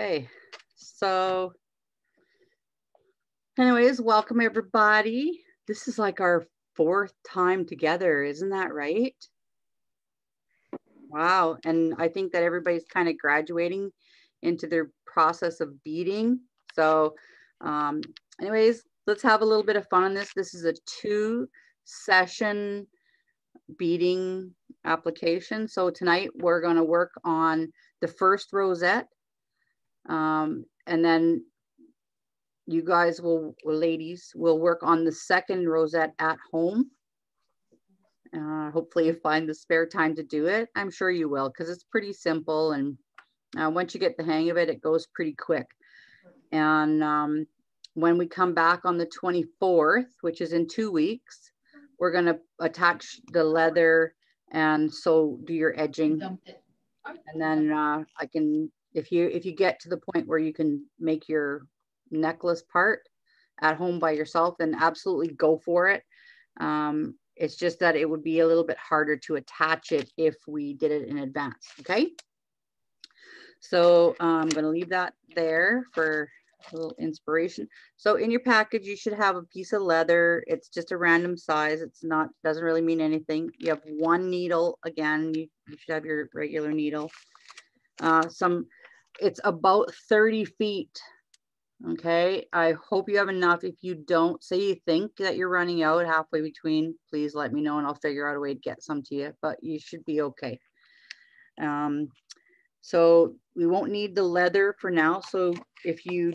Okay, so anyways, welcome everybody. This is like our 4th time together, isn't that right? Wow, and I think that everybody's kind of graduating into their process of beading. So anyways, let's have a little bit of fun on this. This is a 2-session beading application. So tonight we're going to work on the first rosette. And then you guys will, ladies, will work on the second rosette at home. Hopefully you find the spare time to do it. I'm sure you will, because it's pretty simple. And once you get the hang of it, it goes pretty quick. And when we come back on the 24th, which is in 2 weeks, we're going to attach the leather and so do your edging. And then I can, if you get to the point where you can make your necklace part at home by yourself, then absolutely go for it. It's just that it would be a little bit harder to attach it if we did it in advance. Okay. So I'm going to leave that there for a little inspiration. So in your package, you should have a piece of leather. It's just a random size. It's not, doesn't really mean anything. You have 1 needle. Again, you should have your regular needle. It's about 30 feet. Okay. I hope you have enough. If you don't, say you think that you're running out halfway between, please let me know and I'll figure out a way to get some to you, but you should be okay. So we won't need the leather for now. So if you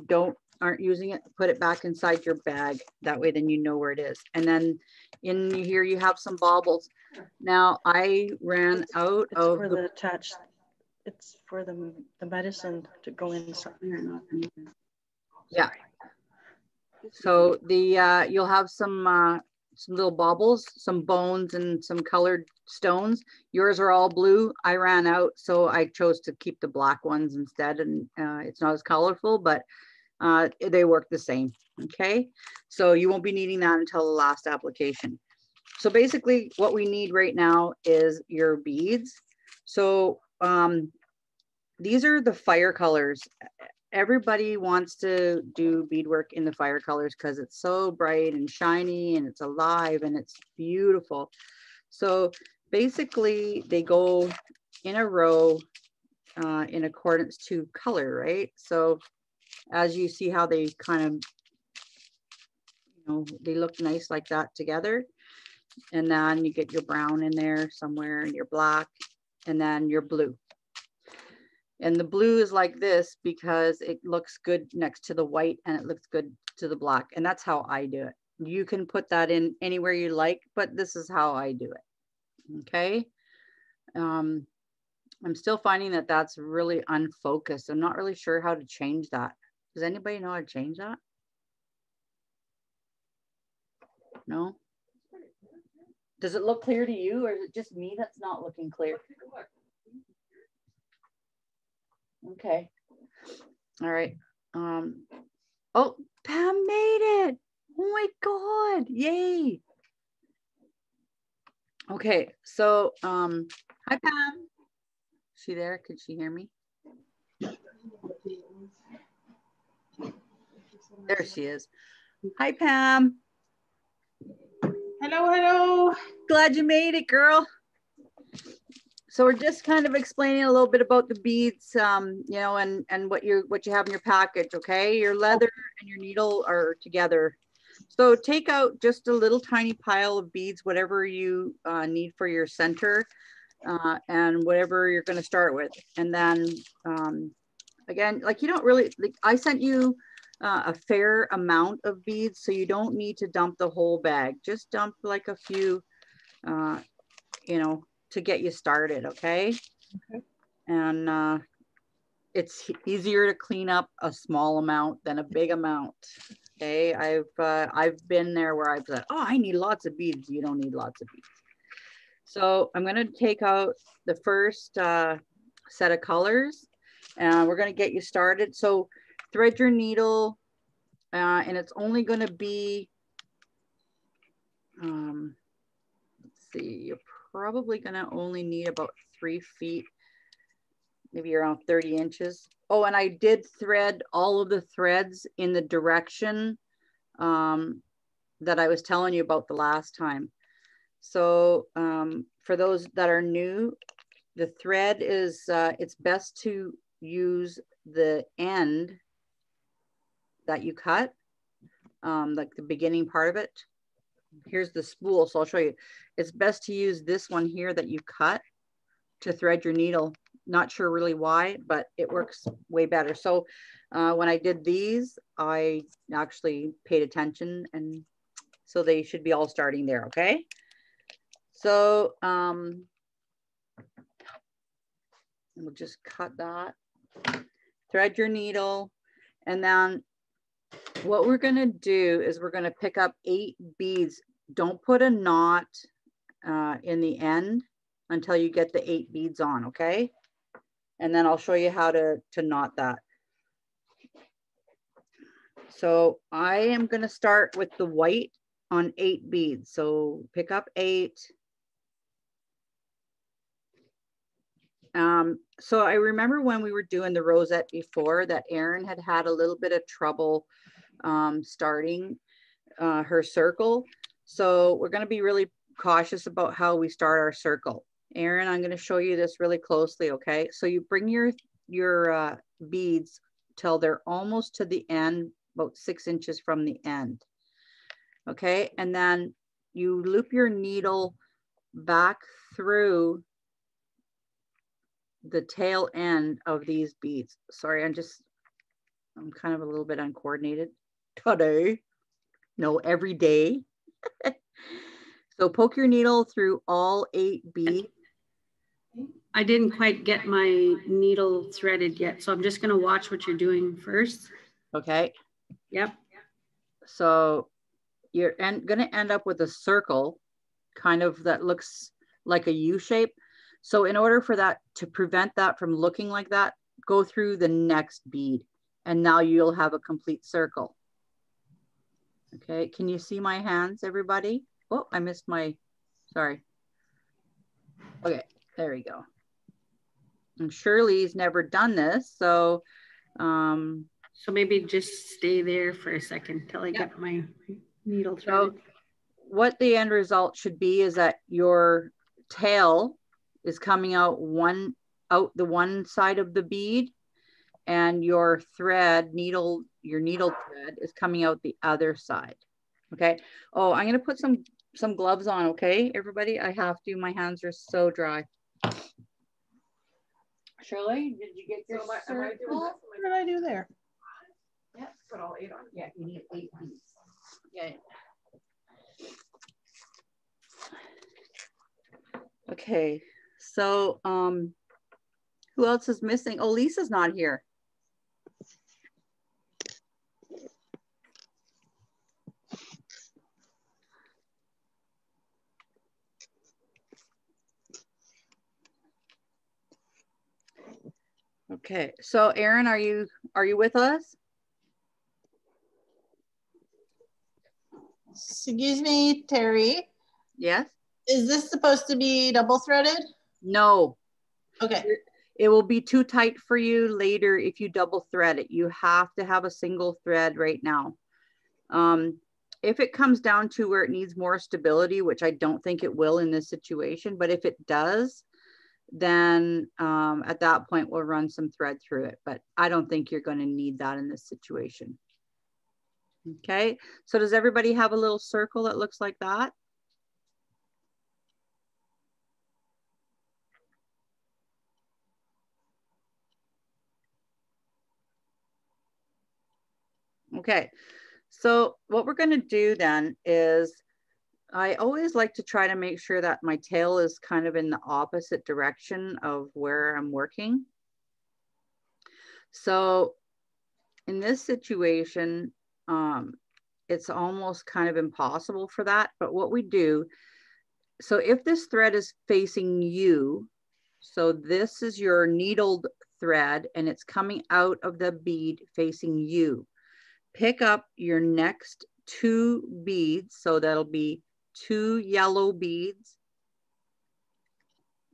aren't using it, put it back inside your bag. That way, then you know where it is. And then in here, you have some baubles. Now I ran out of for the attached. It's for the medicine to go inside. Yeah. So the you'll have some little baubles, some bones, and some colored stones. Yours are all blue. I ran out, so I chose to keep the black ones instead. And it's not as colorful, but they work the same. Okay, so you won't be needing that until the last application. So basically, what we need right now is your beads. So these are the fire colors. Everybody wants to do beadwork in the fire colors because it's so bright and shiny and it's alive and it's beautiful. So basically they go in a row in accordance to color, right? So as you see how they kind of, they look nice like that together. And then you get your brown in there somewhere and your black and then your blue. And the blue is like this because it looks good next to the white and it looks good to the black. And that's how I do it. You can put that in anywhere you like, but this is how I do it. Okay. I'm still finding that that's really unfocused. I'm not really sure how to change that. Does anybody know how to change that? No? Does it look clear to you or is it just me that's not looking clear? Okay. All right. Oh, Pam made it. Oh my God. Yay. Okay. So, hi, Pam. Is she there? Could she hear me? There she is. Hi, Pam. Hello, hello. Glad you made it, girl. So we're just kind of explaining a little bit about the beads, and what you have in your package. Okay, your leather and your needle are together. So take out just a little tiny pile of beads, whatever you need for your center, and whatever you're going to start with. And then again, like you don't really. I sent you a fair amount of beads, so you don't need to dump the whole bag. Just dump like a few, to get you started, okay? Okay. And it's easier to clean up a small amount than a big amount. Okay, I've been there where I've said, oh, I need lots of beads. You don't need lots of beads. So I'm going to take out the first set of colors, and we're going to get you started. So thread your needle, and it's only going to be, let's see, you're probably going to only need about 3 feet maybe around 30 inches. Oh, and I did thread all of the threads in the direction that I was telling you about the last time. So for those that are new, the thread is, it's best to use the end that you cut, like the beginning part of it. Here's the spool, so I'll show you. It's best to use this one here that you cut to thread your needle. Not sure really why, but it works way better. So when I did these, I actually paid attention, and so they should be all starting there, okay? So we'll just cut that, thread your needle, and then what we're gonna do is we're gonna pick up 8 beads. Don't put a knot in the end until you get the 8 beads on, okay? And then I'll show you how to knot that. So I am gonna start with the white on 8 beads. So pick up 8. So I remember when we were doing the rosette before that Erin had a little bit of trouble starting her circle. So we're going to be really cautious about how we start our circle. Erin, I'm going to show you this really closely, okay? So you bring your beads till they're almost to the end, about 6 inches from the end, okay? And then you loop your needle back through the tail end of these beads. Sorry, I'm kind of a little bit uncoordinated today. No, every day. So poke your needle through all 8 beads. I didn't quite get my needle threaded yet, so I'm just going to watch what you're doing first. Okay. Yep. So you're going to end up with a circle kind of that looks like a U shape. So in order for that, to prevent that from looking like that, go through the next bead, and now you'll have a complete circle. Okay, can you see my hands, everybody? Oh, I missed my, sorry. Okay, there we go. And Shirley's never done this, so. So maybe just stay there for a second till I get my needle threaded. So what the end result should be is that your tail is coming out the one side of the bead, and your thread needle, your needle thread is coming out the other side. Okay. Oh, I'm gonna put some gloves on, okay, everybody? I have to, my hands are so dry. Shirley, did you get your circle? What did I do there? Yeah, put all 8 on. Yeah, you need 8 beads. Yeah. Okay, so who else is missing? Oh, Lisa's not here. Okay, so Erin, are you with us? Excuse me, Terry. Yes. Is this supposed to be double threaded? No. Okay. It will be too tight for you later if you double thread it. You have to have a single thread right now. If it comes down to where it needs more stability, which I don't think it will in this situation, but if it does, then at that point we'll run some thread through it. But I don't think you're going to need that in this situation. Okay, so does everybody have a little circle that looks like that? Okay, so what we're going to do then is I always like to try to make sure that my tail is kind of in the opposite direction of where I'm working. So in this situation, it's almost kind of impossible for that. But what we do, so if this thread is facing you, so this is your needled thread and it's coming out of the bead facing you, pick up your next 2 beads. So that'll be 2 yellow beads.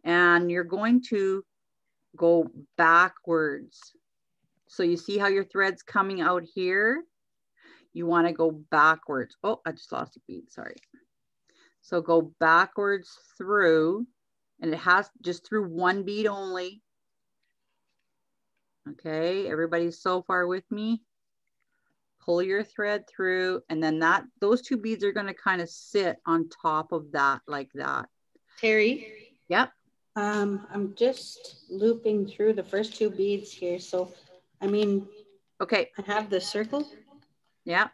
And you're going to go backwards. So you see how your thread's coming out here? You want to go backwards. Oh, I just lost a bead, sorry. So go backwards through, and it has just through one bead only. Okay, everybody's so far with me? Pull your thread through, and then those two beads are going to kind of sit on top of that like that. Terry? Yep. I'm just looping through the first two beads here. So, I mean, okay. I have the circle. Yeah.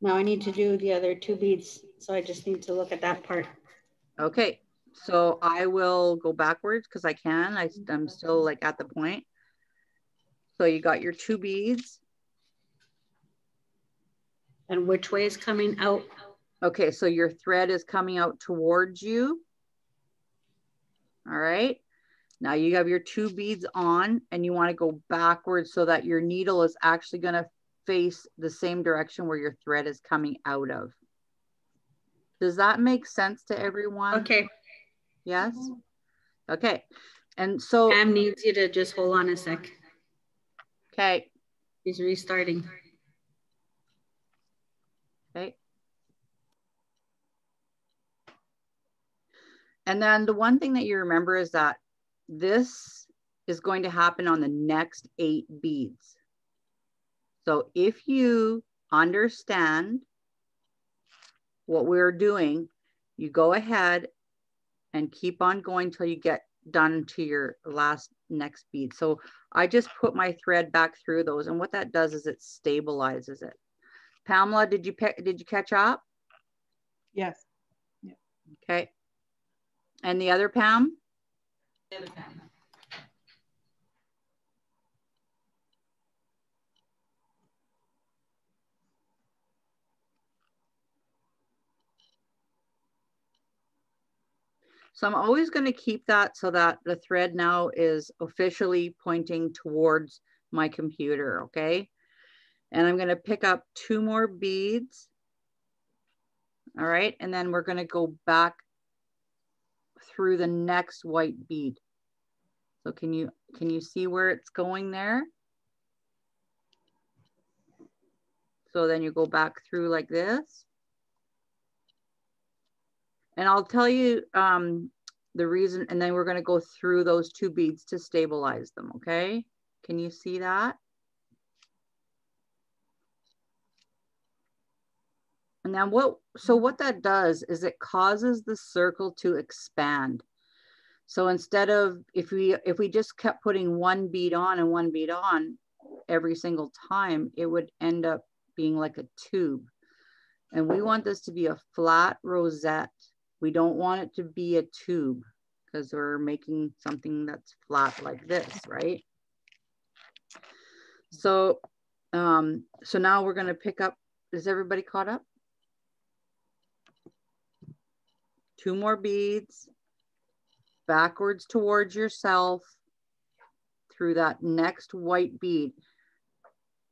Now I need to do the other two beads. So I just need to look at that part. Okay. So I will go backwards because I can. I'm still like at the point. So you got your two beads. And which way is coming out? Okay, so your thread is coming out towards you. All right. Now you have your two beads on, and you want to go backwards so that your needle is actually going to face the same direction where your thread is coming out of. Does that make sense to everyone? Okay. Yes? Okay. And so Pam needs you to just hold on a sec. Okay. He's restarting. Okay. And then the one thing that you remember is that this is going to happen on the next 8 beads. So if you understand what we're doing, you go ahead and keep on going till you get done to your next bead. So I just put my thread back through those, and what that does is it stabilizes it. Pamela, did you catch up? Yes. Yeah. Okay. And the other Pam? The other Pam. So I'm always going to keep that so that the thread now is officially pointing towards my computer, okay? And I'm going to pick up 2 more beads. All right, and then we're going to go back through the next white bead. So can you see where it's going there? So then you go back through like this. And I'll tell you the reason, and then we're going to go through those 2 beads to stabilize them, okay? Can you see that? And then what that does is it causes the circle to expand. So instead of, if we just kept putting 1 bead on and 1 bead on every single time, it would end up being like a tube. And we want this to be a flat rosette. We don't want it to be a tube because we're making something that's flat like this, right? So, so now we're going to pick up, is everybody caught up? 2 more beads, backwards towards yourself through that next white bead.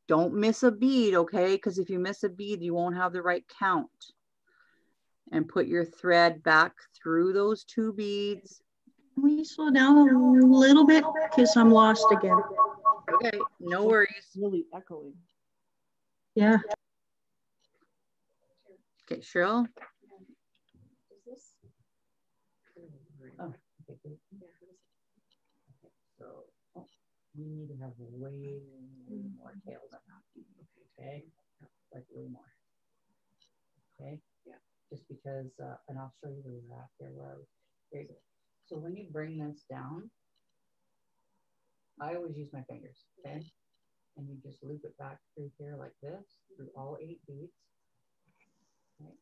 Don't miss a bead, okay? Because if you miss a bead, you won't have the right count. And put your thread back through those 2 beads. Can we slow down a little bit? Because I'm lost again. Okay, no worries. It's really echoing. Yeah. Okay, Cheryl. Oh, okay, good. So we need to have way more tails on that. Okay, like way more. Okay, yeah. Just because, and I'll show you the wrap there. There you go. So when you bring this down, I always use my fingers. Okay, and you just loop it back through here like this through all 8 beads. Okay.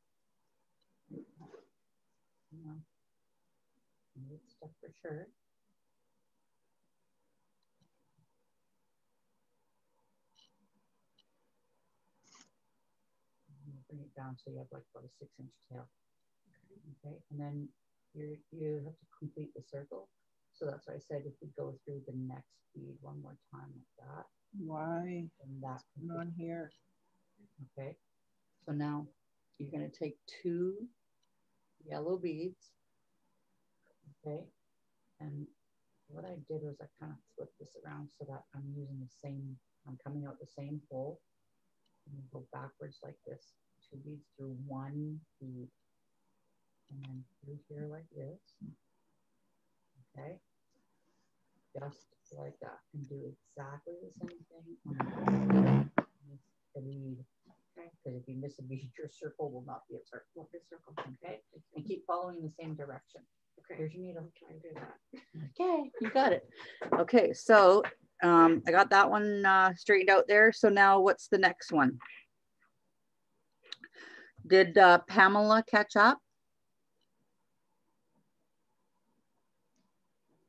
It's stuck for sure. Bring it down so you have like about a 6-inch tail. Okay, and then you have to complete the circle. So that's why I said if we go through the next bead one more time like that. Why? And that's on here. Okay, so now you're going to take 2 yellow beads. Okay, and what I did was I kind of flipped this around so that I'm using the same, I'm coming out the same hole. And go backwards like this, 2 beads through 1 bead. And then through here like this. Okay. Just like that. And do exactly the same thing on the bead. Okay. Because if you miss a bead, your circle will not be a circle. Okay. And keep following the same direction. Okay. Here's your needle. Try and do that. Okay. You got it. Okay. So I got that one straightened out there. So now what's the next one? Did Pamela catch up?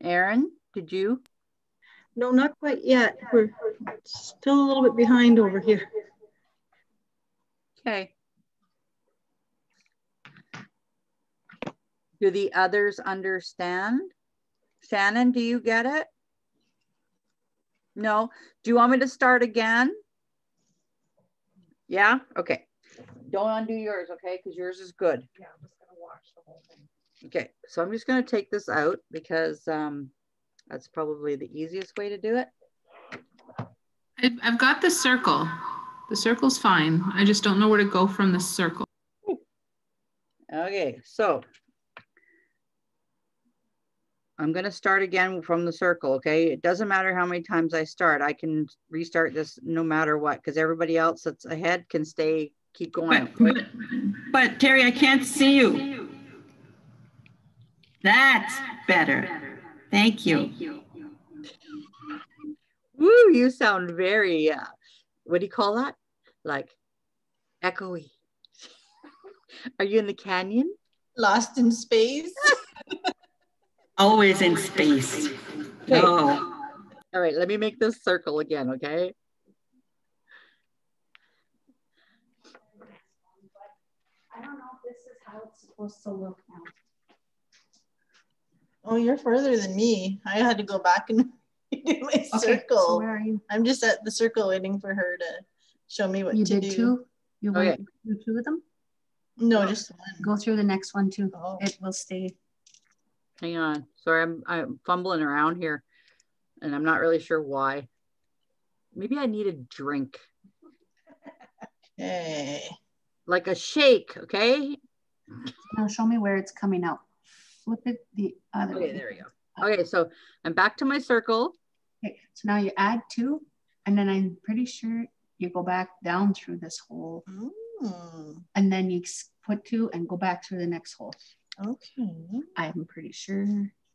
Erin, did you? No, not quite yet. We're still a little bit behind over here. Okay. Do the others understand? Shannon, do you get it? No. Do you want me to start again? Yeah? Okay. Don't undo yours, okay? Because yours is good. Yeah, I'm just going to watch the whole thing. Okay, so I'm just going to take this out because that's probably the easiest way to do it. I've got the circle. The circle's fine. I just don't know where to go from the circle. Okay, so I'm going to start again from the circle, okay? It doesn't matter how many times I start. I can restart this no matter what because everybody else that's ahead can keep going. But Terry, I can't see you. That's better. Thank you. Woo, you sound very, what do you call that? Like echoey. Are you in the canyon? Lost in space. Always in space. Okay. Oh. All right, let me make this circle again, okay? I don't know if this is how it's supposed to look now. Oh, you're further than me. I had to go back and do my circle. So where are you? I'm just at the circle waiting for her to show me what to do. You did 2? You went through 2 of them? No, just 1. Go through the next one too. Oh. It will stay. Hang on. Sorry, I'm fumbling around here and I'm not really sure why. Maybe I need a drink. Okay. Like a shake, okay? Now show me where it's coming out. Flip it the other way. Okay, there we go. Okay, so I'm back to my circle. Okay, so now you add 2, and then I'm pretty sure you go back down through this hole. And then you put 2 and go back through the next hole. Okay. I'm pretty sure.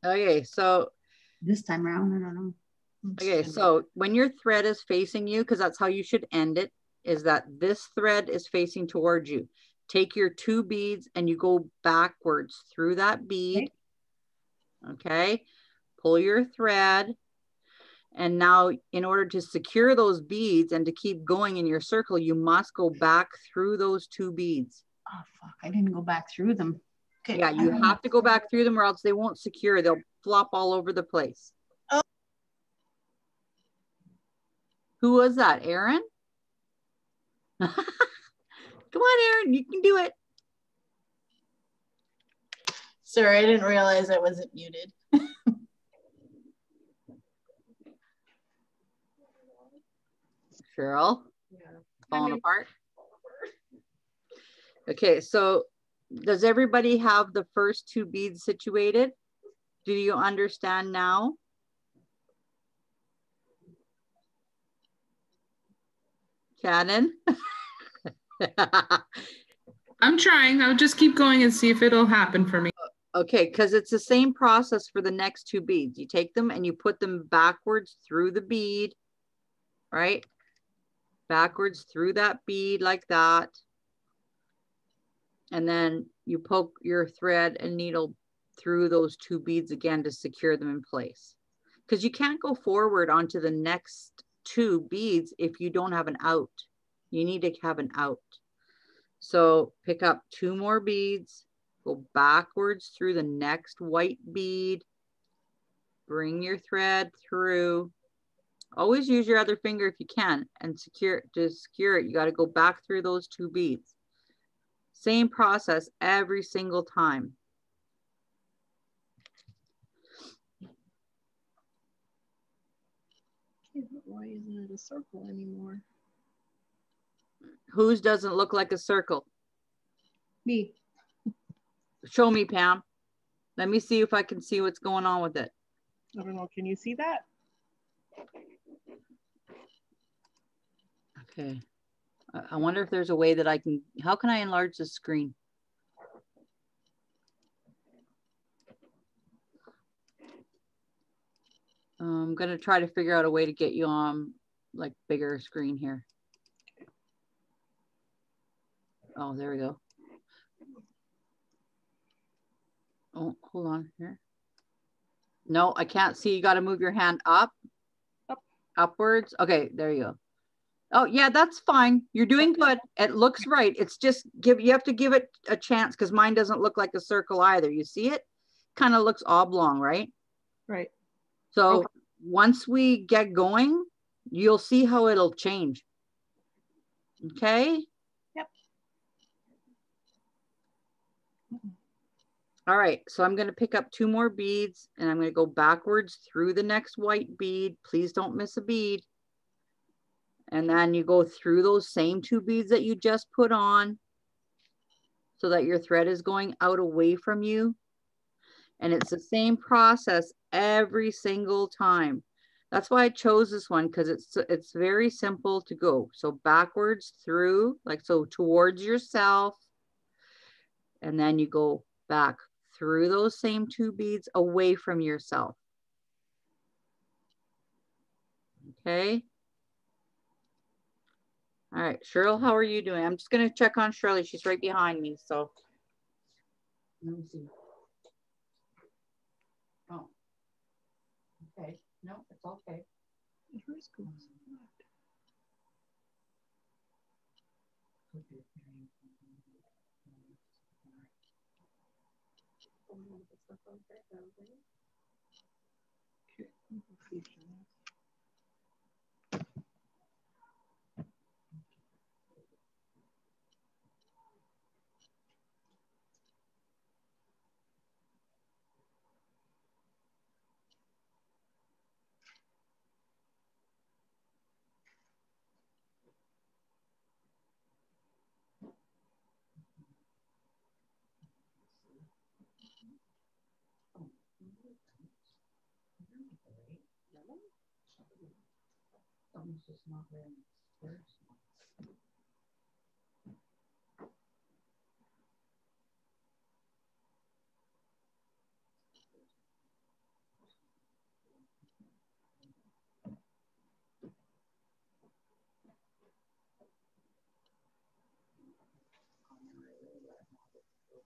Okay, so this time around, I don't know. Okay, so when your thread is facing you, because that's how you should end it, is that this thread is facing towards you. Take your 2 beads and you go backwards through that bead. Okay, pull your thread. And now in order to secure those beads and to keep going in your circle, you must go back through those 2 beads. Oh, fuck, I didn't go back through them. Okay. Yeah, you have to go back through them or else they won't secure. They'll flop all over the place. Oh. Who was that, Erin? Come on, Erin, you can do it. Sorry, I didn't realize I wasn't muted. Cheryl, falling apart. Okay, so does everybody have the first 2 beads situated? Do you understand now? Shannon? I'm trying. I'll just keep going and see if it'll happen for me. Okay, because it's the same process for the next 2 beads. You take them and you put them backwards through the bead, right? Backwards through that bead like that. And then you poke your thread and needle through those 2 beads again to secure them in place. Because you can't go forward onto the next 2 beads if you don't have an out. You need to have an out. So pick up 2 more beads, go backwards through the next white bead, bring your thread through. Always use your other finger if you can, and to secure it, you got to go back through those 2 beads. Same process every single time. Yeah, but why isn't it a circle anymore? Whose doesn't look like a circle? Me. Show me, Pam. Let me see if I can see what's going on with it. I don't know. Can you see that? Okay. I wonder if there's a way that I can, how can I enlarge the screen? I'm going to try to figure out a way to get you on like bigger screen here. Oh, there we go. Oh, hold on here. No, I can't see. You got to move your hand up. Upwards. Okay, there you go. Oh yeah, that's fine. You're doing good. It looks right. It's just you have to give it a chance because mine doesn't look like a circle either. You see it? Kind of looks oblong, right? Right. So Okay. Once we get going, you'll see how it'll change. Okay? Yep. All right, so I'm going to pick up 2 more beads and I'm going to go backwards through the next white bead. Please don't miss a bead. And then you go through those same 2 beads that you just put on so that your thread is going out away from you. And it's the same process every single time. That's why I chose this one, because it's very simple to go. So backwards through, like so towards yourself. And then you go back through those same 2 beads away from yourself. Okay. All right, Cheryl, how are you doing? I'm just going to check on Shirley. She's right behind me. So let me see. Oh, okay. No, it's okay.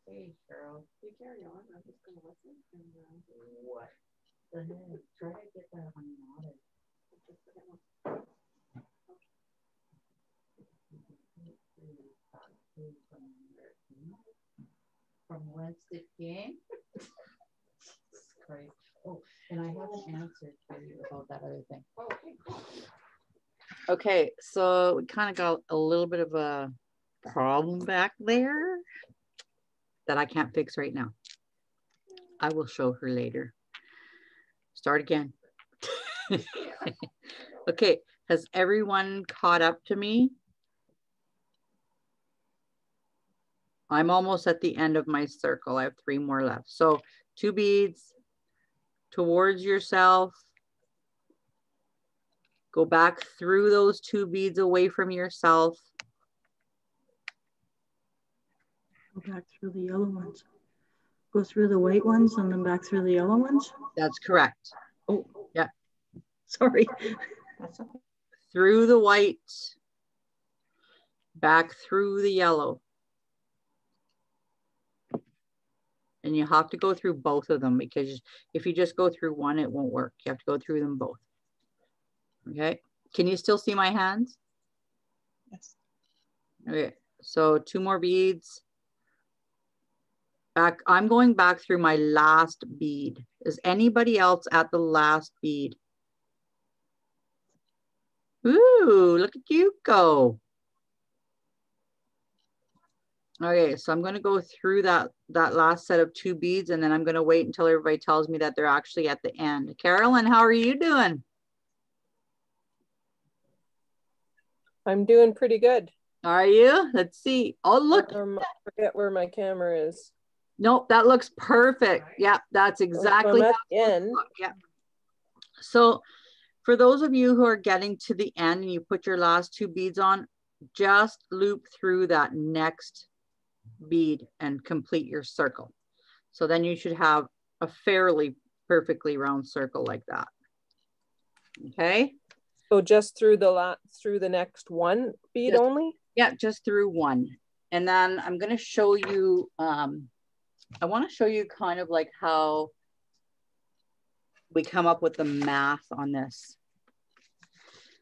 Hey, Cheryl, you carry on. I'm just going to listen. And what the heck? Try to get that one knotted. From whence it came? Great. Oh, and I have an answer for you about that other thing. Oh, okay. Okay, so we kind of got a little bit of a problem back there that I can't fix right now. I will show her later. Start again. Okay, has everyone caught up to me? I'm almost at the end of my circle. I have 3 more left. So 2 beads towards yourself. Go back through those 2 beads away from yourself. Go back through the yellow ones. Go through the white ones and then back through the yellow ones. That's correct. Oh, yeah. Sorry. Through the white, back through the yellow. And you have to go through both of them, because if you just go through one, it won't work. You have to go through them both. Okay. Can you still see my hands? Yes. Okay. So 2 more beads. Back. I'm going back through my last bead. Is anybody else at the last bead? Ooh, look at you go. Okay, so I'm going to go through that last set of 2 beads, and then I'm going to wait until everybody tells me that they're actually at the end. Carolyn, how are you doing? I'm doing pretty good. Are you? Let's see. Oh, look. I forget where my camera is. Nope, that looks perfect. Yeah, that's exactly I'm at how the end. yeah. So for those of you who are getting to the end and you put your last 2 beads on, just loop through that next bead and complete your circle. So then you should have a fairly perfectly round circle like that. Okay. So just through the next one bead only? Yeah, just through one. And then I'm going to show you, I want to show you kind of like how we come up with the math on this.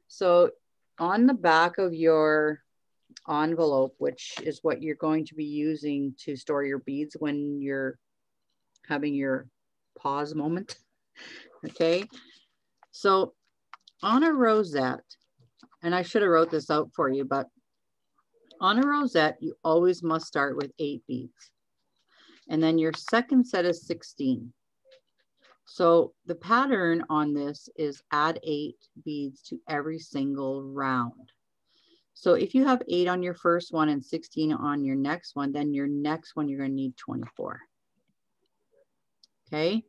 So on the back of your envelope, which is what you're going to be using to store your beads when you're having your pause moment. Okay. So on a rosette, and I should have wrote this out for you, but on a rosette, you always must start with 8 beads. And then your second set is 16. So the pattern on this is add 8 beads to every single round. So if you have 8 on your first one and 16 on your next one, then your next one, you're going to need 24. Okay.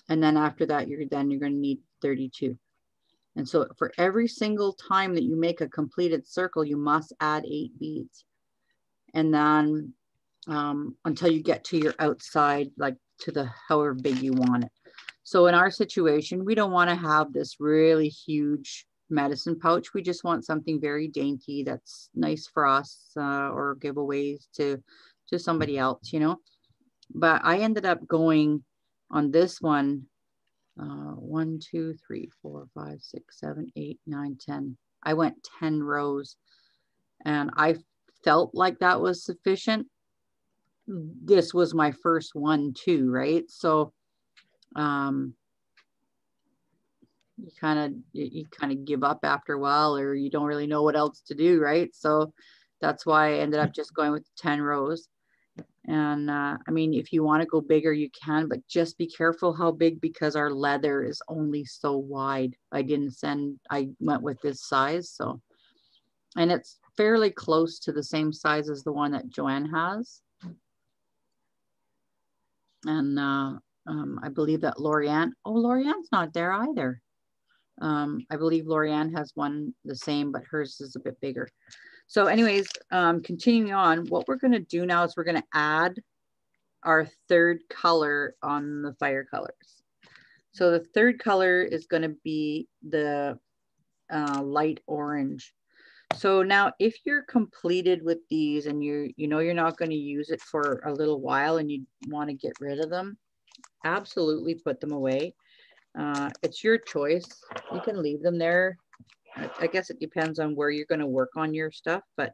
And then after that, you're going to need 32. And so for every single time that you make a completed circle, you must add 8 beads. And then until you get to your outside, like to the however big you want it. So in our situation, we don't want to have this really huge medicine pouch. We just want something very dainty that's nice for us or giveaways to somebody else, you know. But I ended up going on this one, 1, 2, 3, 4, 5, 6, 7, 8, 9, 10. I went 10 rows and I felt like that was sufficient. This was my first one too, right? So you kind of give up after a while, or you don't really know what else to do, right? So that's why I ended up just going with 10 rows. And I mean, if you want to go bigger, you can, but just be careful how big, because our leather is only so wide. I went with this size. So, and it's fairly close to the same size as the one that Joanne has. And I believe that Lorianne's not there either. I believe Lorianne has one the same, but hers is a bit bigger. So anyways, continuing on, what we're going to do now is we're going to add our third color on the fire colors. So the third color is going to be the light orange. So now if you're completed with these and you know you're not going to use it for a little while and you want to get rid of them, absolutely put them away. It's your choice. You can leave them there. I guess it depends on where you're going to work on your stuff, but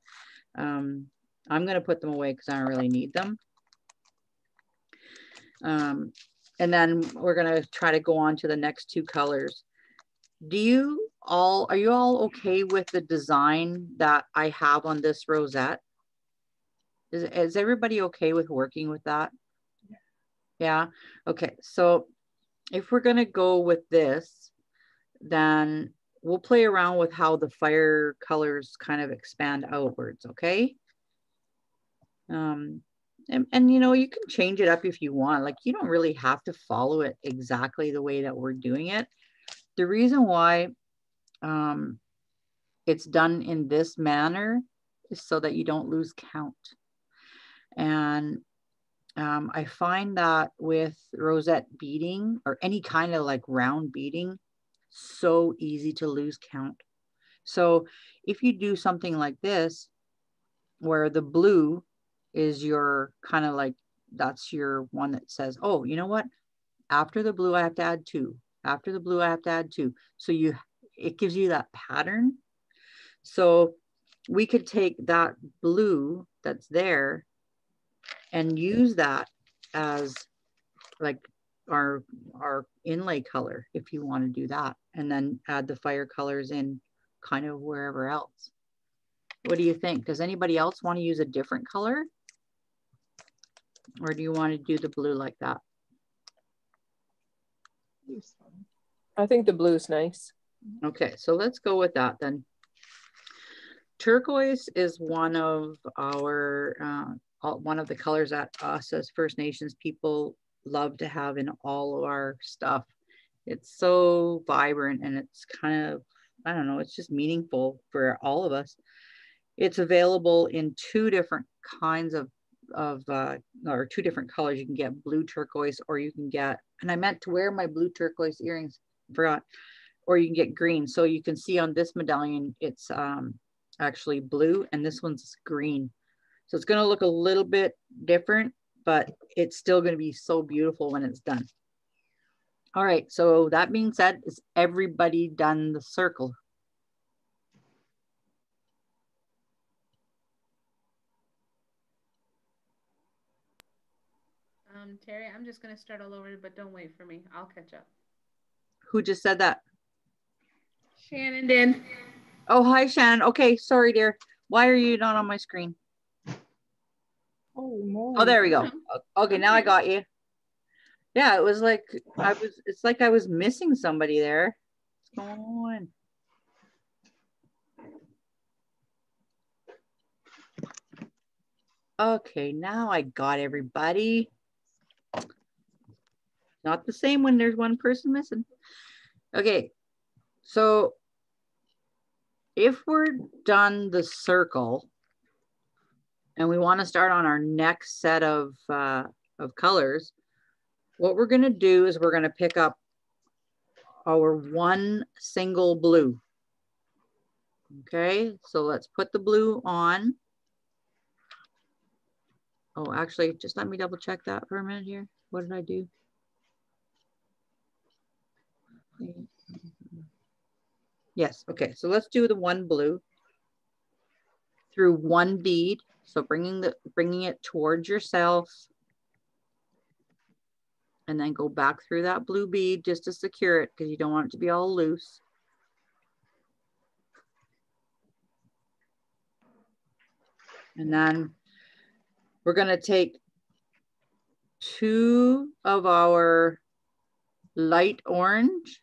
I'm going to put them away because I don't really need them. And then we're going to try to go on to the next 2 colors. Are you all okay with the design that I have on this rosette? Is everybody okay with working with that? Yeah. Okay. So if we're going to go with this, then we'll play around with how the fire colors kind of expand outwards. Okay. And you know, you can change it up if you want. Like, you don't really have to follow it exactly the way that we're doing it. The reason why it's done in this manner is so that you don't lose count. And I find that with rosette beading or any kind of like round beading, so easy to lose count. So if you do something like this, where the blue is your kind of like, that's your one that says, oh, you know what? After the blue, I have to add 2. After the blue, I have to add 2. So it gives you that pattern. So we could take that blue that's there and use that as like our inlay color, if you want to do that, and then add the fire colors in kind of wherever else. What do you think? Does anybody else want to use a different color? Or do you want to do the blue like that? I think the blue's nice. Okay, so let's go with that then. turquoise is one of our, one of the colors that us as First Nations people love to have in all of our stuff. It's so vibrant and it's kind of, I don't know, it's just meaningful for all of us. It's available in two different kinds of or two different colors. You can get blue turquoise, or you can get, and I meant to wear my blue turquoise earrings, forgot, or you can get green. So you can see on this medallion, it's actually blue and this one's green. So it's going to look a little bit different, but it's still going to be so beautiful when it's done. All right, so that being said, is everybody done the circle? Terry, I'm just going to start all over, but don't wait for me. I'll catch up. Who just said that? Shannon did. Oh, hi, Shannon. Okay, sorry, dear. Why are you not on my screen? Oh, no. Oh, there we go. Okay, now I got you. Yeah, it was like it's like I was missing somebody there. What's going on? Okay, now I got everybody. Not the same when there's one person missing. Okay, so if we're done the circle and we want to start on our next set of colors, what we're going to do is we're going to pick up our one single blue. Okay, so let's put the blue on. Oh, actually, just let me double check that for a minute here. What did I do? Yes, okay, so let's do the one blue through one bead. So bringing it towards yourself, and then go back through that blue bead just to secure it because you don't want it to be all loose. And then we're going to take two of our light orange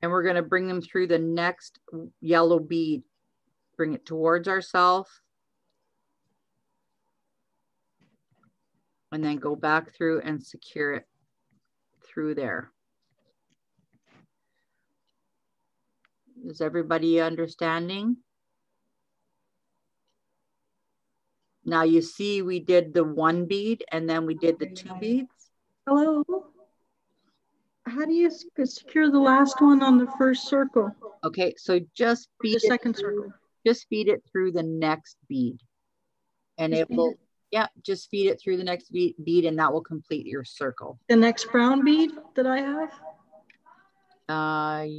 and we're going to bring them through the next yellow bead. Bring it towards ourselves. And then go back through and secure it through there. Is everybody understanding? Now you see we did the one bead and then we did the two beads. Hello? How do you secure the last one on the first circle? Okay, so just feed the second circle. Just feed it through the next bead. And it will, yeah, just feed it through the next bead and that will complete your circle. The next brown bead that I have?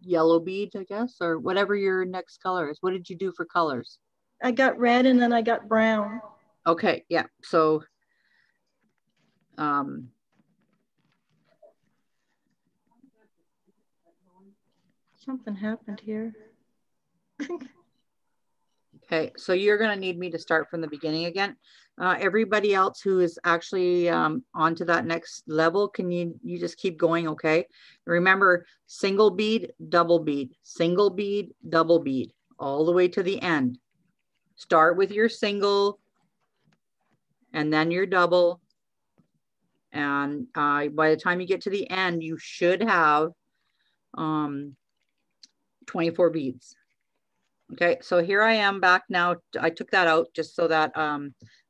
Yellow beads, I guess, or whatever your next color is. What did you do for colors? I got red and then I got brown. Okay, yeah, so something happened here. okay, so you're going to need me to start from the beginning again. Everybody else who is actually on to that next level, can you just keep going, okay? Remember, single bead, double bead, single bead, double bead, all the way to the end. Start with your single and then your double. And by the time you get to the end, you should have 24 beads. Okay, so here I am back now. I took that out just so that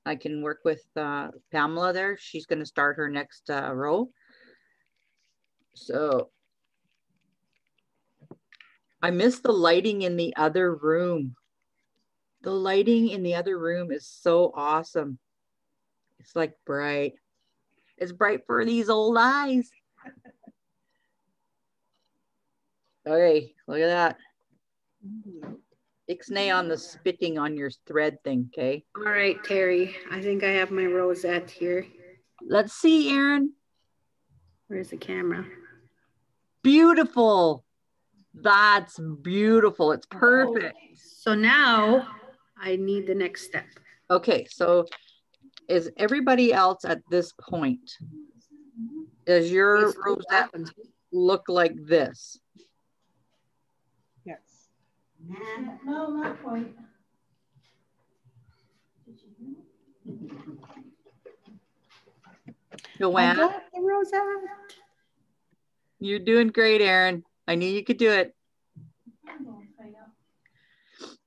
I can work with Pamela there. She's going to start her next row. So I missed the lighting in the other room. The lighting in the other room is so awesome. It's like bright. It's bright for these old eyes. Okay, look at that. Ixnay on the spitting on your thread thing, okay? All right, Terry. I think I have my rosette here. Let's see, Erin. Where's the camera? Beautiful. That's beautiful. It's perfect. So now I need the next step. Okay, so is everybody else at this point? Does your rosette look like this? Yes. No, not quite. Joanna, the rosette. you're doing great, Erin. I knew you could do it.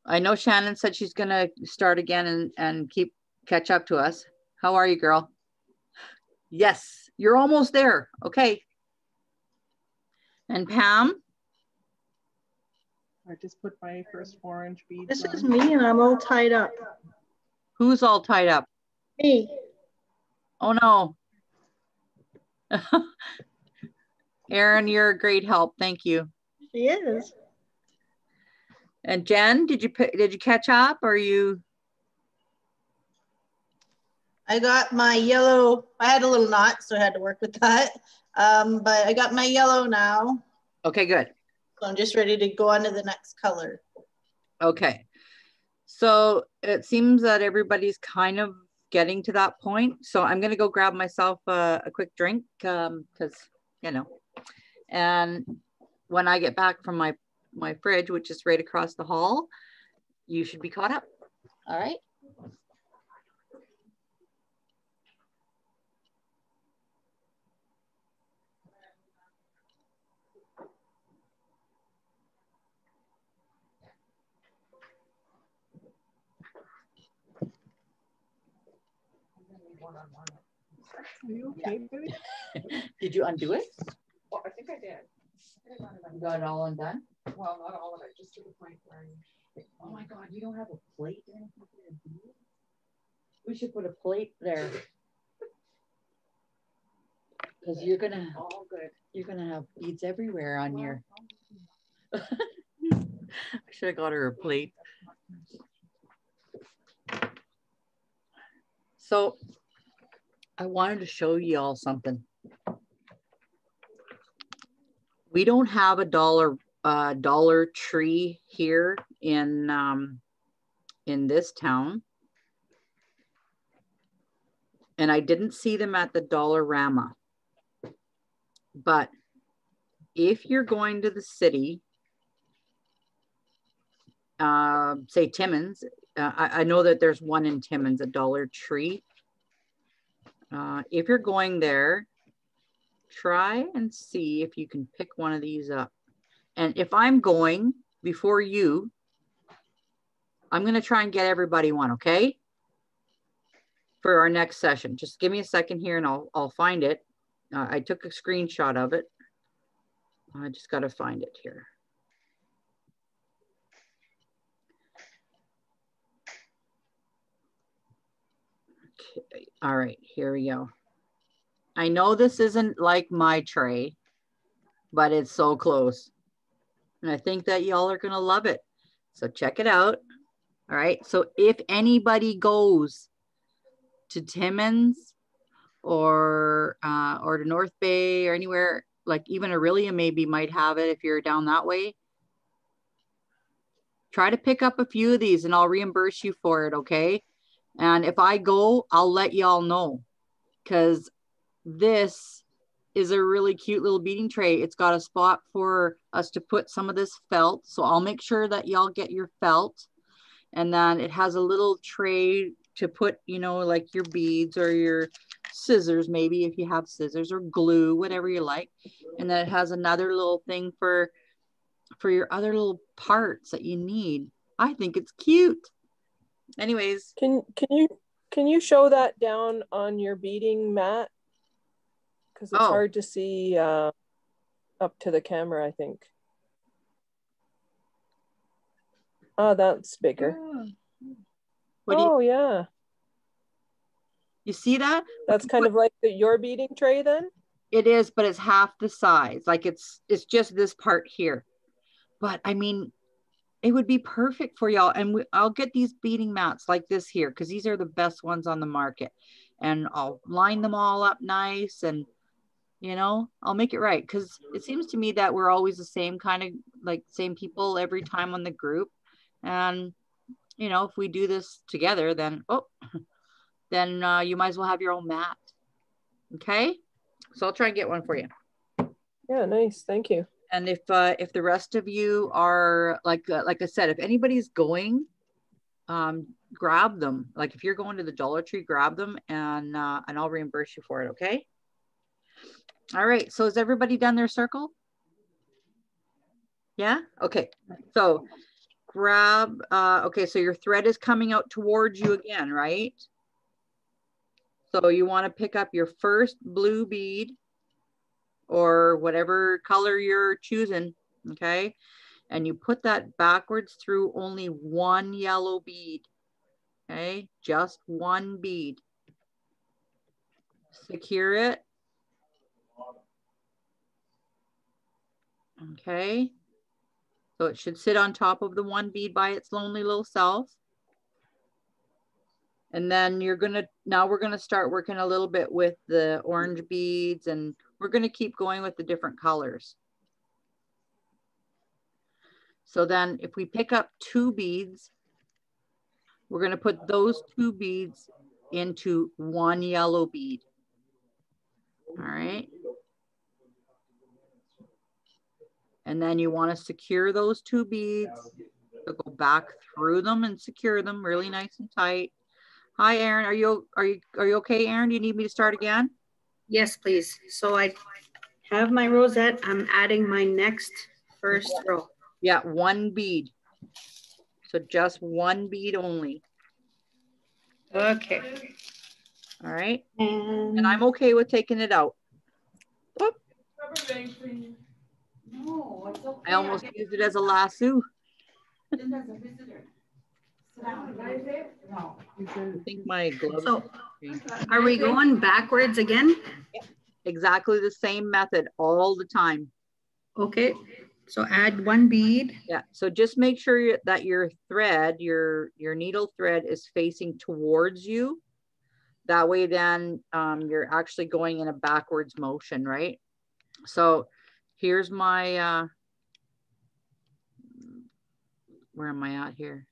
I know Shannon said she's gonna start again and catch up to us. How are you, girl? Yes, you're almost there. Okay. And Pam? I just put my first 4-inch beads This on. is me and I'm all tied up. Who's all tied up? Me. Oh no. Erin, you're a great help. Thank you. She is. And Jen, did you catch up? Or you? I got my yellow. I had a little knot, so I had to work with that. But I got my yellow now. Okay, good. So I'm just ready to go on to the next color. Okay. So it seems that everybody's kind of getting to that point. So I'm going to go grab myself a quick drink because, you know, and when I get back from my fridge, which is right across the hall, you should be caught up. All right. Are you okay, baby? Did you undo it? Well, I think I did. You got it all undone? Well, not all of it, just to the point where Oh my God, you don't have a plate or anything? We should put a plate there. Because you're gonna all good. you're gonna have beads everywhere on your. I should have got her a plate. So I wanted to show you all something. We don't have a dollar tree here in this town. And I didn't see them at the Dollarama. But if you're going to the city, say Timmins, I know that there's one in Timmins, a Dollar Tree. If you're going there, try and see if you can pick one of these up. And if I'm going before you, I'm going to try and get everybody one, okay? For our next session. Just give me a second here and I'll find it. I took a screenshot of it. I just got to find it here. Okay. All right, here we go. I know this isn't like my tray, but it's so close. And I think that y'all are going to love it. So check it out. All right. So if anybody goes to Timmins or to North Bay or anywhere, like even Aurelia maybe might have it if you're down that way, try to pick up a few of these and I'll reimburse you for it, okay? And if I go, I'll let y'all know, because this is a really cute little beading tray. It's got a spot for us to put some of this felt. So I'll make sure that y'all get your felt. And then it has a little tray to put, you know, like your beads or your scissors, maybe if you have scissors, or glue, whatever you like. And then it has another little thing for your other little parts that you need. I think it's cute. Anyways. Can you show that down on your beading mat? Because it's hard to see up to the camera, I think. Oh, that's bigger. Yeah. You see that? That's kind of like your beading tray then? It is, but it's half the size. Like it's just this part here. But I mean, it would be perfect for y'all. And I'll get these beading mats like this here, because these are the best ones on the market. And I'll line them all up nice, and you know, I'll make it right, because it seems to me that we're always the same kind of, like, same people every time on the group. And you know, if we do this together, then you might as well have your own mat. Okay, so I'll try and get one for you. Yeah, nice. Thank you. And if the rest of you are like I said, if anybody's going, grab them. Like if you're going to the Dollar Tree, grab them, and I'll reimburse you for it. Okay. All right. So has everybody done their circle? Yeah. Okay. So grab. Okay. So your thread is coming out towards you again, right? So you want to pick up your first blue bead or whatever color you're choosing. Okay. And you put that backwards through only one yellow bead. Okay, just one bead. Secure it. Okay. So it should sit on top of the one bead by its lonely little self. And then now we're gonna start working a little bit with the orange beads, and we're gonna keep going with the different colors. So then if we pick up 2 beads, we're gonna put those 2 beads into one yellow bead. All right. And then you want to secure those 2 beads. So go back through them and secure them really nice and tight. Hi, Erin. Are you okay, Erin? Do you need me to start again? Yes, please. So I have my rosette. I'm adding my next first row. Yeah, 1 bead. So just 1 bead only. Okay. All right. And I'm okay with taking it out. Whoop. No, it's okay. I almost used it as a lasso. No. I think my gloves. So are we going backwards again? Yeah, exactly the same method all the time. Okay. So add 1 bead. Yeah. So just make sure that your thread, your needle thread is facing towards you. That way then you're actually going in a backwards motion, right? So here's my, where am I at here?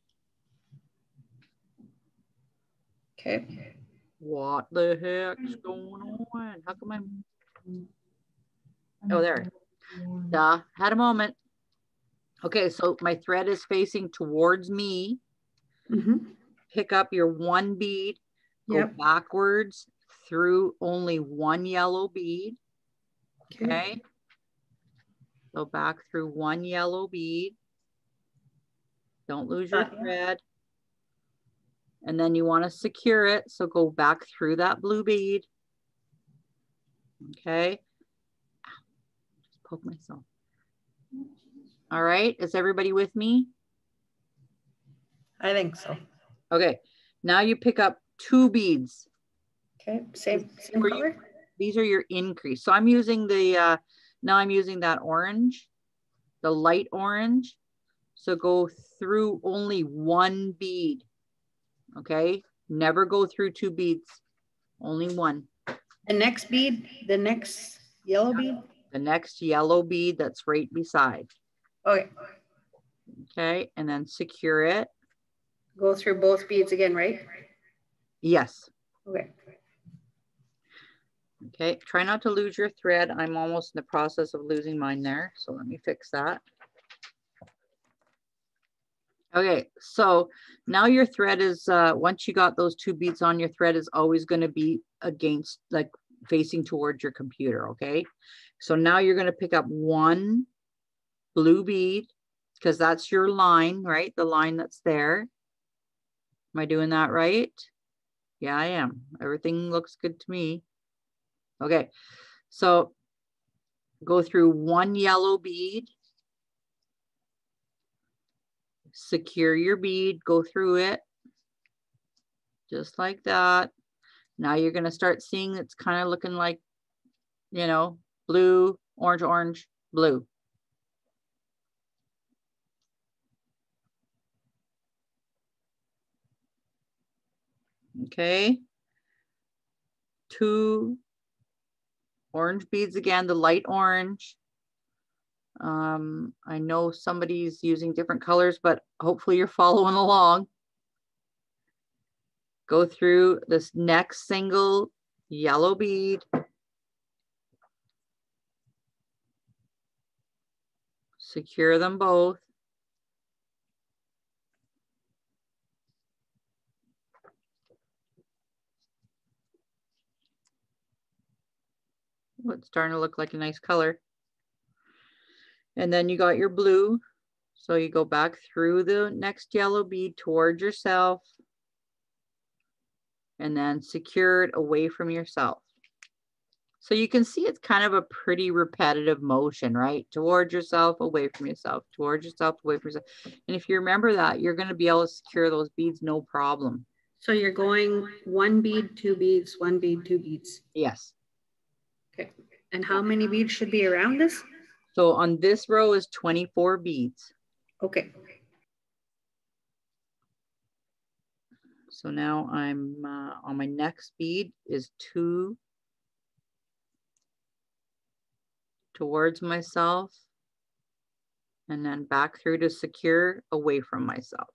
Okay. What the heck's going on? How come I'm, oh, there. Duh, had a moment. Okay, so my thread is facing towards me. Pick up your 1 bead, go backwards through only 1 yellow bead. Okay. Go back through 1 yellow bead. Don't lose your thread. And then you want to secure it. So go back through that blue bead. Okay. Just poke myself. All right. Is everybody with me? I think so. Okay. Now you pick up 2 beads. Okay. Same color. These are your increase. So I'm using the, now I'm using that orange, the light orange. So go through only 1 bead. Okay. Never go through 2 beads. Only 1. The next bead, the next yellow bead? The next yellow bead that's right beside. Okay. Okay. And then secure it. Go through both beads again, right? Yes. Okay. Okay. Try not to lose your thread. I'm almost in the process of losing mine there. So let me fix that. Okay, so now your thread is, once you got those 2 beads on, your thread is always going to be against, like facing towards your computer, okay? So now you're going to pick up 1 blue bead, because that's your line, right? The line that's there. Am I doing that right? Yeah, I am. Everything looks good to me. Okay, so go through 1 yellow bead. Secure your bead, go through it just like that. Now you're going to start seeing it's kind of looking like, you know, blue, orange, orange, blue. Okay. 2 orange beads again, the light orange. I know somebody's using different colors, but hopefully you're following along. Go through this next single yellow bead. Secure them both. Oh, it's starting to look like a nice color. And then you got your blue. So you go back through the next yellow bead towards yourself and then secure it away from yourself. So you can see it's kind of a pretty repetitive motion, right? Towards yourself, away from yourself, towards yourself, away from yourself. And if you remember that, you're going to be able to secure those beads no problem. So you're going 1 bead, 2 beads, 1 bead, 2 beads. Yes. Okay. And how many beads should be around this? So on this row is 24 beads. Okay. So now I'm on my next bead is 2 towards myself and then back through to secure away from myself.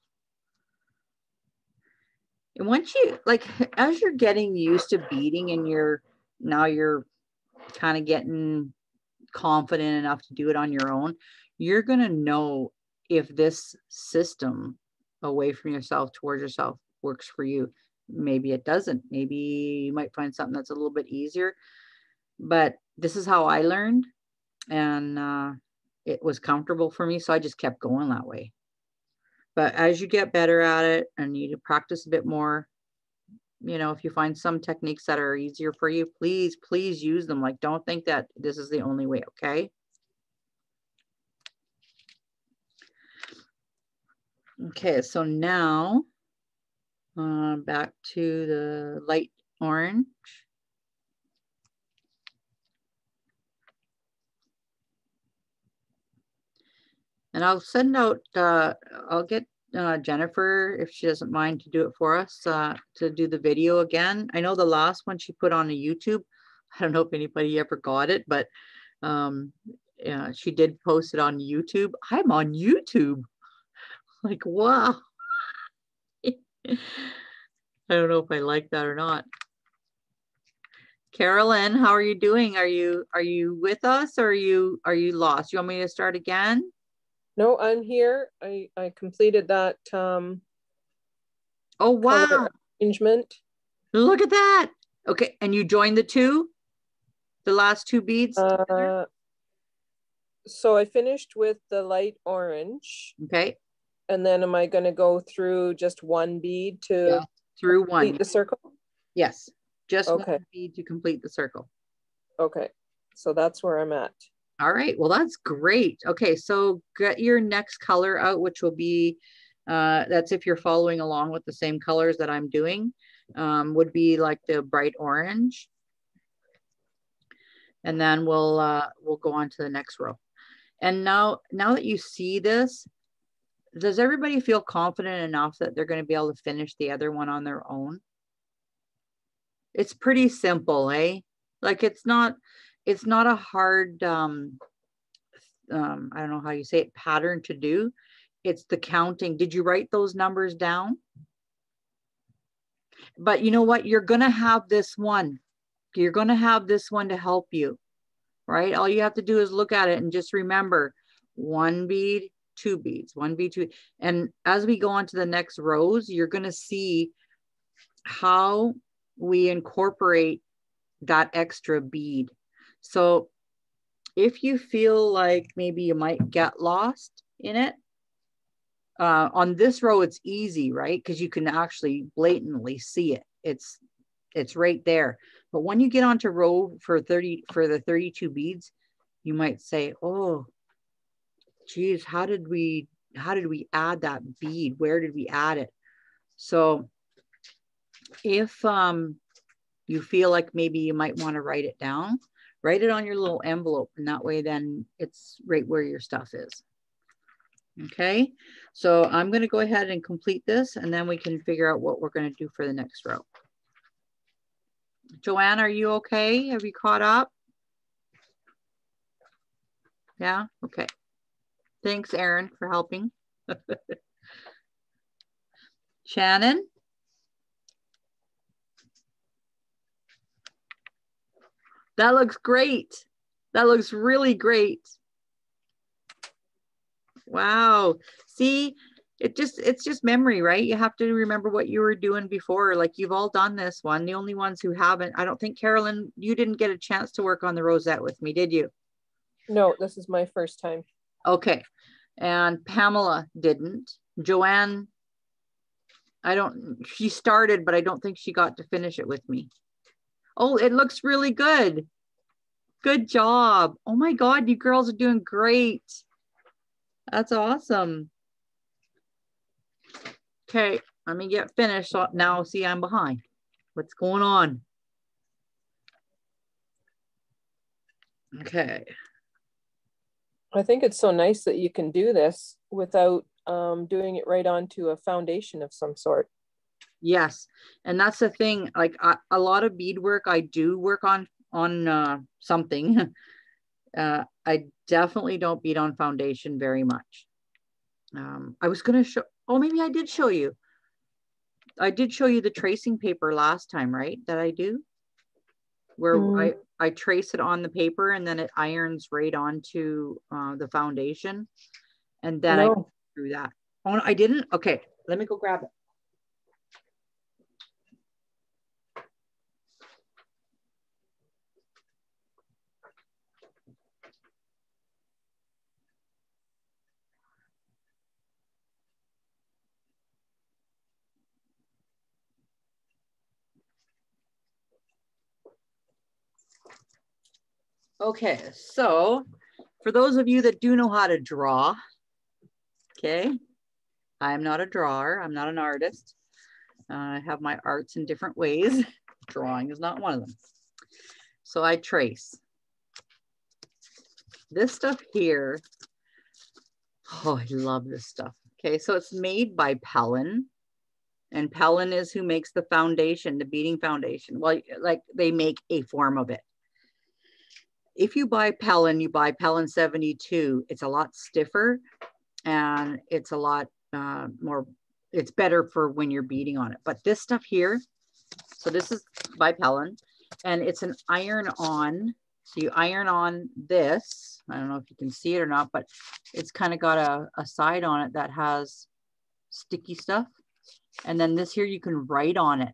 And once you, like, as you're getting used to beading and now you're kind of getting confident enough to do it on your own, you're going to know if this system away from yourself towards yourself works for you. Maybe it doesn't. Maybe you might find something that's a little bit easier, but this is how I learned, and it was comfortable for me, so I just kept going that way. But as you get better at it and you practice a bit more, you know, if you find some techniques that are easier for you, please use them. Like, don't think that this is the only way, okay? Okay, so now back to the light orange. And I'll send out, I'll get Jennifer, if she doesn't mind, to do it for us, to do the video again. I know the last one she put on a YouTube. I don't know if anybody ever got it, but yeah, she did post it on YouTube. I'm on YouTube. Like, wow. I don't know if I like that or not. Carolyn, how are you doing? Are you with us, or are you lost? You want me to start again? No, I'm here. I completed that oh wow, color arrangement. Look at that. Okay, and you joined the last 2 beads together? So I finished with the light orange. Okay. And then am I going to go through just 1 bead to through complete the circle? Yes, just okay. 1 bead to complete the circle. Okay, so that's where I'm at. All right, well, that's great. Okay, so get your next color out, which will be, that's if you're following along with the same colors that I'm doing, would be like the bright orange. And then we'll go on to the next row. And now that you see this, does everybody feel confident enough that they're going to be able to finish the other one on their own? It's pretty simple, eh? Like, it's not a hard, I don't know how you say it, pattern to do. It's the counting. Did you write those numbers down? But you know what? You're going to have this one. You're going to have this one to help you, right? All you have to do is look at it and just remember 1 bead, 2 beads, 1 bead, 2. And as we go on to the next rows, you're going to see how we incorporate that extra bead. So if you feel like maybe you might get lost in it, on this row, it's easy, right? Because you can actually blatantly see it. It's right there. But when you get onto row for the 32 beads, you might say, oh, geez, how did we add that bead? Where did we add it? So if you feel like maybe you might want to write it down, write it on your little envelope, and that way then it's right where your stuff is. Okay, so I'm going to go ahead and complete this, and then we can figure out what we're going to do for the next row. Joanne, are you okay? Have you caught up? Yeah, okay. Thanks, Erin, for helping. Shannon? That looks great. That looks really great. Wow. See, it's just memory, right? You have to remember what you were doing before. Like you've all done this one. The only ones who haven't, I don't think, Carolyn, you didn't get a chance to work on the rosette with me, did you? No, this is my first time. Okay. And Pamela didn't. Joanne, she started, but I don't think she got to finish it with me. Oh, it looks really good. Good job. Oh my God, you girls are doing great. That's awesome. Okay, let me get finished. So now, see, I'm behind. What's going on? Okay. I think it's so nice that you can do this without doing it right onto a foundation of some sort. Yes, and that's the thing. Like a lot of beadwork, I do work on something. I definitely don't bead on foundation very much. I was going to show, oh, maybe I did show you. I did show you the tracing paper last time, right? That I do, where I trace it on the paper and then it irons right onto the foundation. And then I go through that. Oh, no, I didn't? Okay, let me go grab it. Okay, so for those of you that do know how to draw, okay, I'm not a drawer, I'm not an artist. I have my arts in different ways. Drawing is not one of them. So I trace. This stuff here, oh, I love this stuff. Okay, so it's made by Pellin. And Pellin is who makes the foundation, the beading foundation. Well, like they make a form of it. If you buy Pellin, you buy Pellin 72. It's a lot stiffer and it's a lot more, it's better for when you're beading on it. But this stuff here, so this is by Pellin and it's an iron on. So you iron on this. I don't know if you can see it or not, but it's kind of got a side on it that has sticky stuff. And then this here, you can write on it.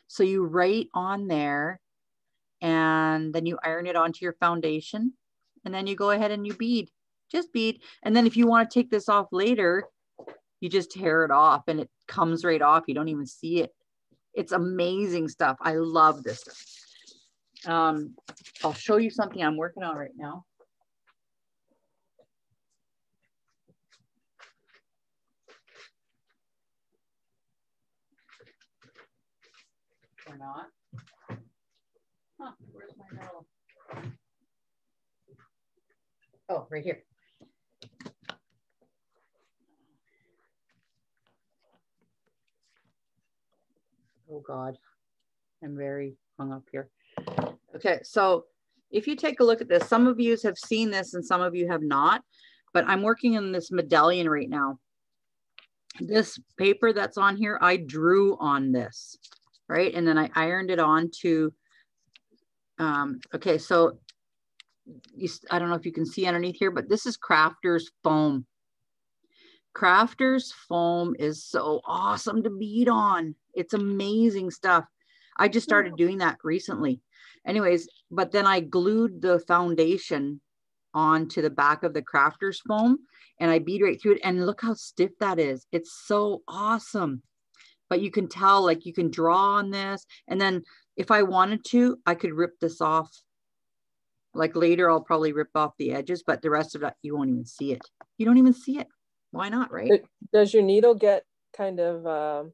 So you write on there and then you iron it onto your foundation and then you go ahead and you bead, just bead. And then if you want to take this off later, you just tear it off and it comes right off. You don't even see it. It's amazing stuff. I love this stuff. I'll show you something I'm working on right now. Or not. Huh, where's my medal? Oh, right here. Oh God, I'm very hung up here. Okay, so if you take a look at this, some of you have seen this and some of you have not, but I'm working on this medallion right now. This paper that's on here, I drew on this, right? And then I ironed it on to, okay, so I don't know if you can see underneath here, but this is Crafter's foam. Crafter's foam is so awesome to bead on. It's amazing stuff. I just started doing that recently. Anyways, but then I glued the foundation onto the back of the Crafter's foam and I bead right through it. And look how stiff that is. It's so awesome. But you can tell, like you can draw on this. And then if I wanted to, I could rip this off. Like later, I'll probably rip off the edges, but the rest of it, you won't even see it. You don't even see it. Why not, right? Does your needle get kind of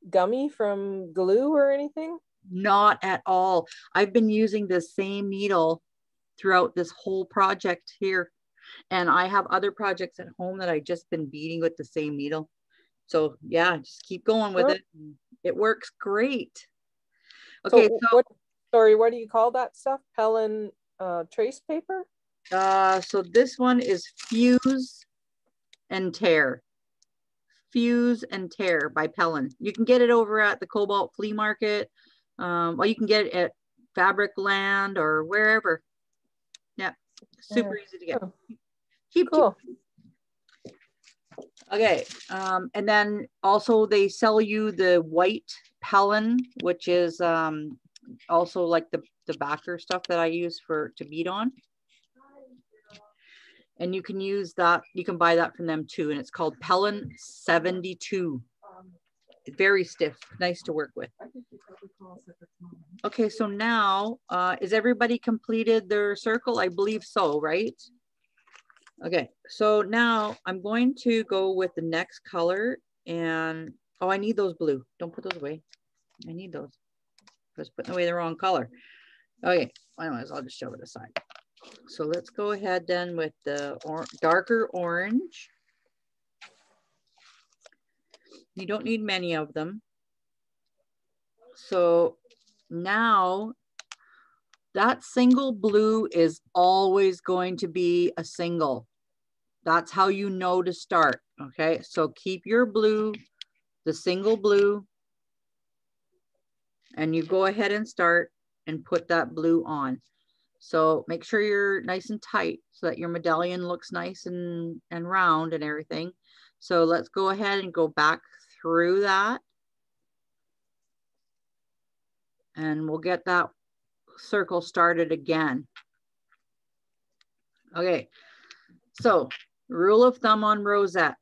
gummy from glue or anything? Not at all. I've been using the same needle throughout this whole project here. And I have other projects at home that I've just been beading with the same needle. So yeah, just keep going with it. It works great. Okay, so what do you call that stuff? Pellin trace paper? So this one is Fuse and Tear. Fuse and Tear by Pellin. You can get it over at the Cobalt Flea Market. Well, you can get it at Fabric Land or wherever. Yeah, super easy to get. Cool. Okay, and then also they sell you the white Pellin, which is also like the backer stuff that I use to bead on. And you can use that, you can buy that from them too. And it's called Pellin 72. Very stiff, nice to work with. Okay, so now, is everybody completed their circle? I believe so, right? Okay, so now I'm going to go with the next color and, oh, I need those blue. Don't put those away. I need those. I was putting away the wrong color. Okay, anyways, I'll just shove it aside. So let's go ahead then with the darker orange. You don't need many of them. So now that single blue is always going to be a single. That's how you know to start, okay? So keep your blue, the single blue, and you go ahead and start and put that blue on. So make sure you're nice and tight so that your medallion looks nice and round and everything. So let's go ahead and go back through that. And we'll get that circle started again. Okay, so rule of thumb on rosette,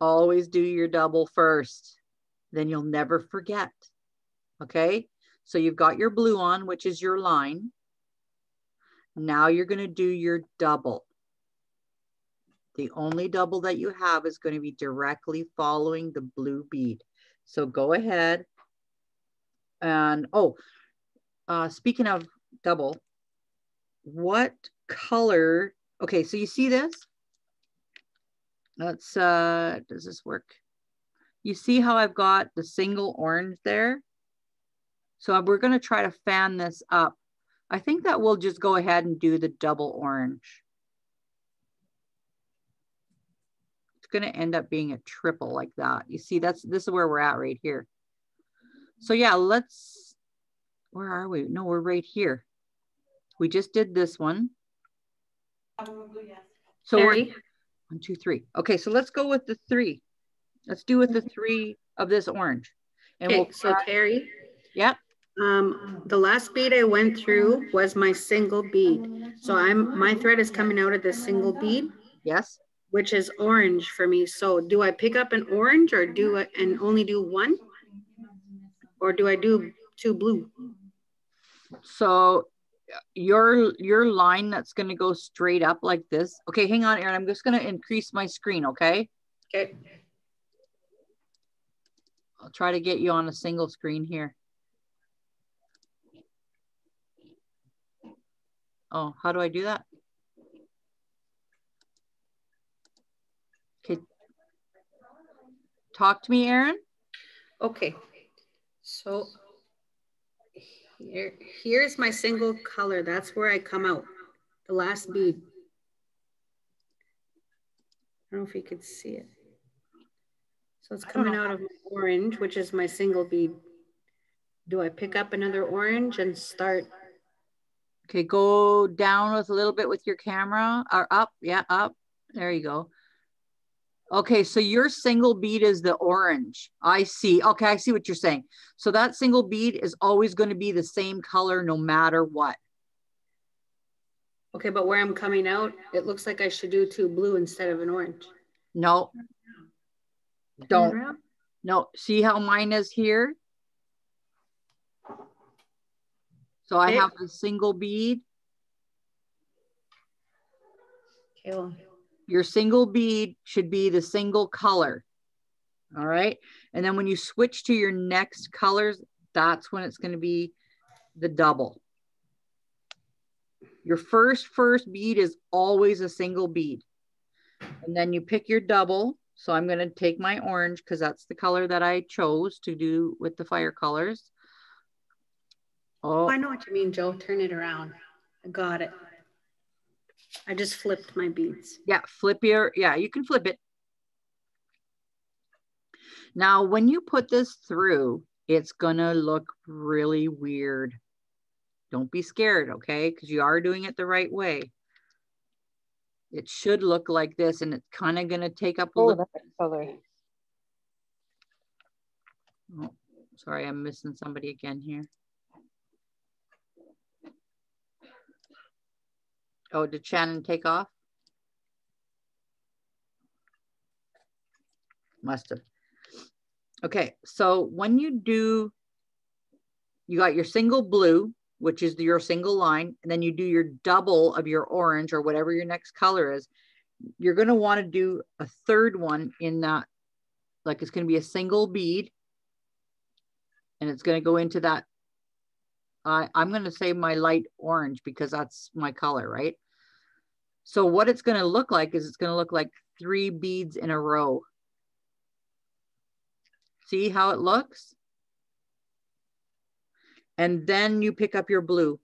always do your double first, then you'll never forget. Okay, so you've got your blue on, which is your line. Now you're going to do your double. The only double that you have is going to be directly following the blue bead. So go ahead and, oh, speaking of double, what color? Okay, so you see this? Let's, does this work? You see how I've got the single orange there? So we're going to try to fan this up. I think that we'll just go ahead and do the double orange. It's going to end up being a triple like that. You see, this is where we're at right here. So yeah, let's, where are we? No, we're right here. We just did this one. So we're 1, 2, 3. Okay, so let's go with the 3. Let's do with the 3 of this orange. And Okay, we'll so Terry. Yeah. The last bead I went through was my single bead. So my thread is coming out of this single bead. Yes. Which is orange for me. So do I pick up an orange or do I and only do 1? Or do I do 2 blue? So your line that's going to go straight up like this. Okay, hang on, Erin. I'm just going to increase my screen, okay? Okay. I'll try to get you on a single screen here. Oh, how do I do that? Okay. Talk to me, Erin. Okay. So here's my single color. That's where I come out. The last bead. I don't know if you could see it. So it's coming out of my orange, which is my single bead. Do I pick up another orange and start? Okay, go down with a little bit with your camera, or up, yeah, up. There you go. Okay, so your single bead is the orange. I see. Okay, I see what you're saying. So that single bead is always going to be the same color no matter what. Okay, but where I'm coming out, it looks like I should do 2 blue instead of an orange. No. Don't. No, see how mine is here? So I have a single bead. Okay, well. Your single bead should be the single color. All right. And then when you switch to your next colors, that's when it's going to be the double. Your first bead is always a single bead. And then you pick your double. So I'm going to take my orange because that's the color that I chose to do with the fire colors. Oh, I know what you mean, Joe. Turn it around. I got it. I just flipped my beads. Yeah, you can flip it. Now, when you put this through, it's gonna look really weird. Don't be scared, okay? Because you are doing it the right way. It should look like this, and it's kind of going to take up a Oh, little. that color. Oh, sorry, I'm missing somebody again here. Oh, did Shannon take off? Must have. Okay, so when you do, you got your single blue, which is your single line, and then you do your double of your orange or whatever your next color is. You're going to want to do a third one in that, like it's going to be a single bead, and it's going to go into that. I'm going to say my light orange because that's my color, right? So what it's going to look like is it's going to look like 3 beads in a row. See how it looks? And then you pick up your blue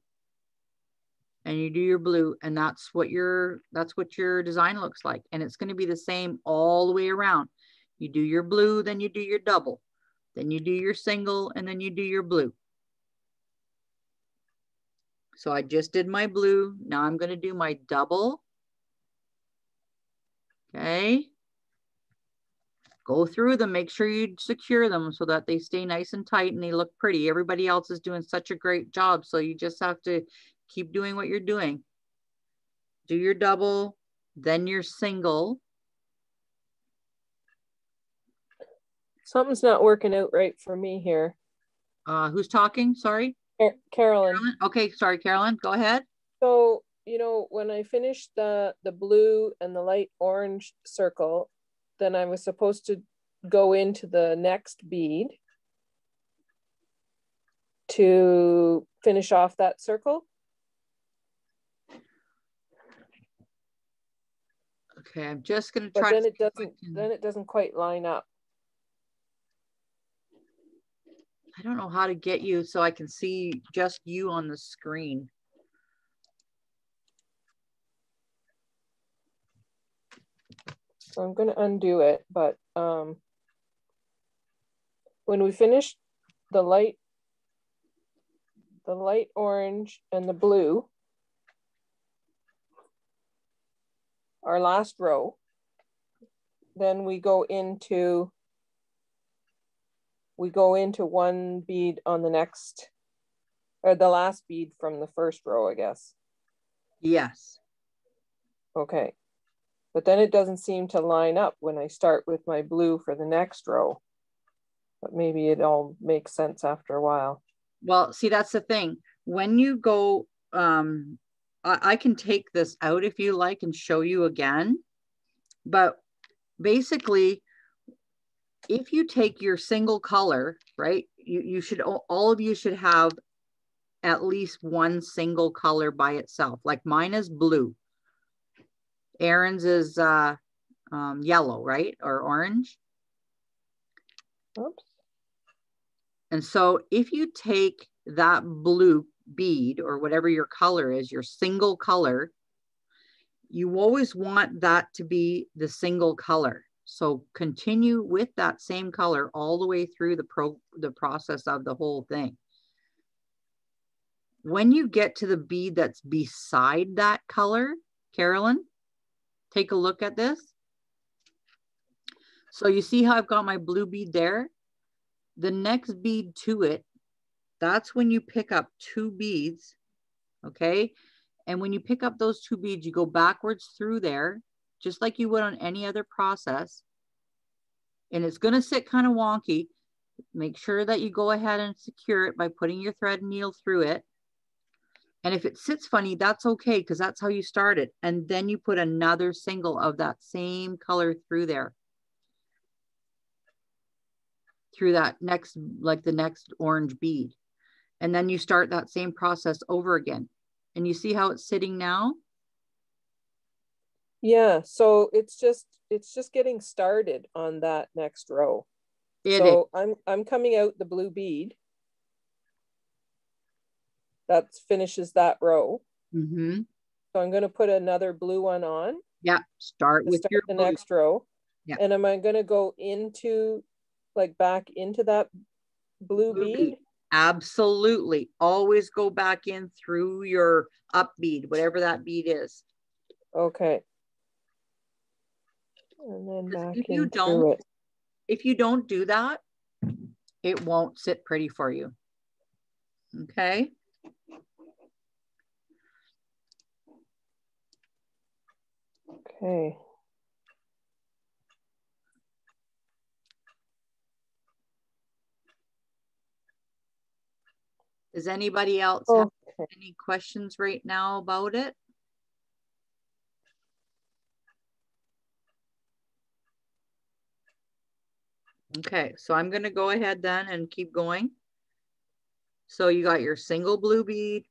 and you do your blue, and that's what your design looks like. And it's going to be the same all the way around. You do your blue, then you do your double, then you do your single, and then you do your blue. So I just did my blue. Now I'm going to do my double. Okay. Go through them, make sure you secure them so that they stay nice and tight and they look pretty. Everybody else is doing such a great job. So you just have to keep doing what you're doing. Do your double, then your single. Something's not working out right for me here. Who's talking? Sorry. Carolyn. Okay, sorry, Carolyn, go ahead. So, you know, when I finished the blue and the light orange circle, then I was supposed to go into the next bead to finish off that circle. Okay, I'm just going to try. But then it doesn't quite line up. I don't know how to get you so I can see just you on the screen. So I'm going to undo it, but when we finish the light orange and the blue, our last row, then we go into one bead on the next, or the last bead from the first row, I guess. Yes. Okay. But then it doesn't seem to line up when I start with my blue for the next row. But maybe it all makes sense after a while. Well, see, that's the thing. When you go, I can take this out if you like and show you again. But basically, if you take your single color, right, you should, all of you should have at least one single color by itself. Like mine is blue. Aaron's is yellow, right? Or orange. Oops. And so if you take that blue bead or whatever your color is, your single color, you always want that to be the single color. So continue with that same color all the way through the process of the whole thing. When you get to the bead that's beside that color, Carolyn, take a look at this. So you see how I've got my blue bead there? The next bead to it, that's when you pick up 2 beads, okay? And when you pick up those 2 beads, you go backwards through there, just like you would on any other process. And it's gonna sit kind of wonky. Make sure that you go ahead and secure it by putting your thread and needle through it. And if it sits funny, that's okay, because that's how you start it. And then you put another single of that same color through there. Through that next, like the next orange bead. And then you start that same process over again. And you see how it's sitting now? Yeah, so it's just getting started on that next row. So I'm coming out the blue bead. That finishes that row. Mm-hmm. So I'm going to put another blue one on. Yeah, start with your the blue. next row. Yeah. And am I going to go into, like, back into that blue bead? Absolutely. Always go back in through your up bead, whatever that bead is. Okay. And then back if you in don't, through it. if you don't do that, it won't sit pretty for you. Okay. Okay. Does anybody else have any questions right now about it? Okay, so I'm going to go ahead then and keep going. So you got your single blue bead.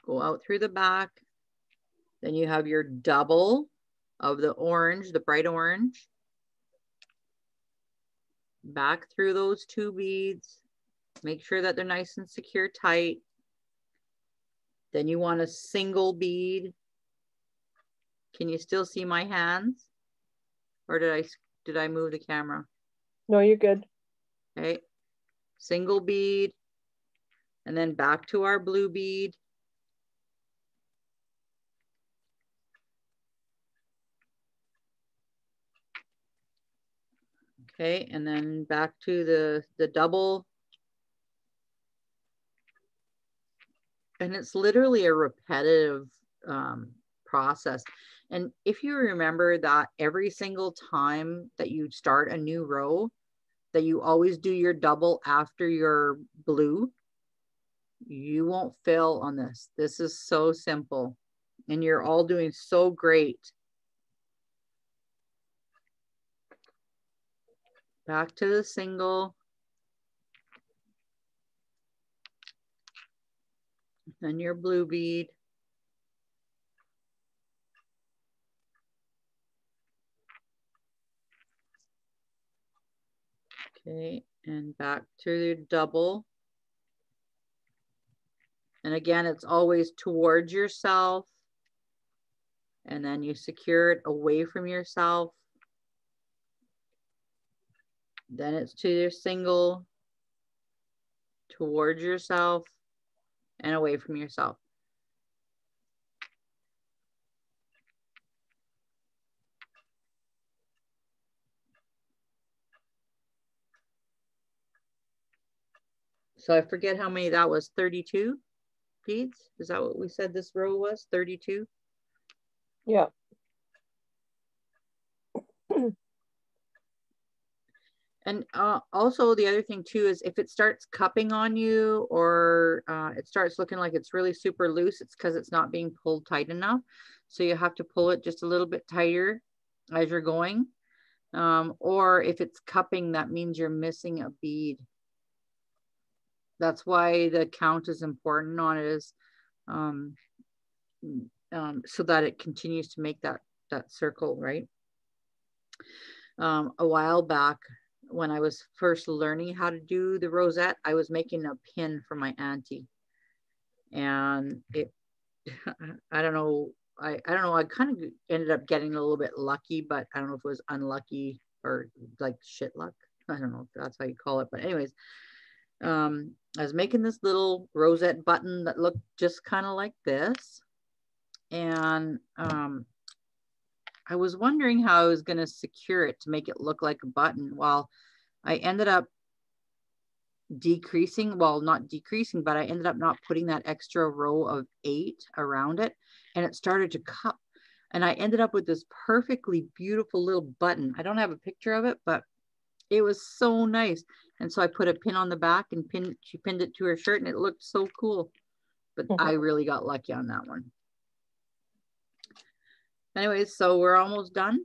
Go out through the back. Then you have your double of the orange, the bright orange. Back through those two beads. Make sure that they're nice and secure tight. Then you want a single bead. Can you still see my hands? Or did I move the camera? No, you're good. Okay. Single bead. And then back to our blue bead. Okay, and then back to the double. And it's literally a repetitive process. And if you remember that every single time that you start a new row, that you always do your double after your blue, you won't fail on this. This is so simple and you're all doing so great. Back to the single. Then your blue bead. Okay, and back to your double. And again, it's always towards yourself. And then you secure it away from yourself. Then it's to your single, towards yourself, and away from yourself. So I forget how many that was, 32 beads? Is that what we said this row was, 32? Yeah. And also the other thing too is if it starts cupping on you or it starts looking like it's really super loose, it's because it's not being pulled tight enough. So you have to pull it just a little bit tighter as you're going. Or if it's cupping, that means you're missing a bead. That's why the count is important on it, is so that it continues to make that circle, right? A while back, when I was first learning how to do the rosette, I was making a pin for my auntie, and it, I don't know, I kind of ended up getting a little bit lucky, but I don't know if it was unlucky or like shit luck. I don't know if that's how you call it, but anyways, I was making this little rosette button that looked just kind of like this. And I was wondering how I was going to secure it to make it look like a button. Well, I ended up decreasing, well, not decreasing, but I ended up not putting that extra row of 8 around it, and it started to cup. And I ended up with this perfectly beautiful little button. I don't have a picture of it, but it was so nice. And so I put a pin on the back and she pinned it to her shirt, and it looked so cool. But I really got lucky on that one. Anyways, so we're almost done.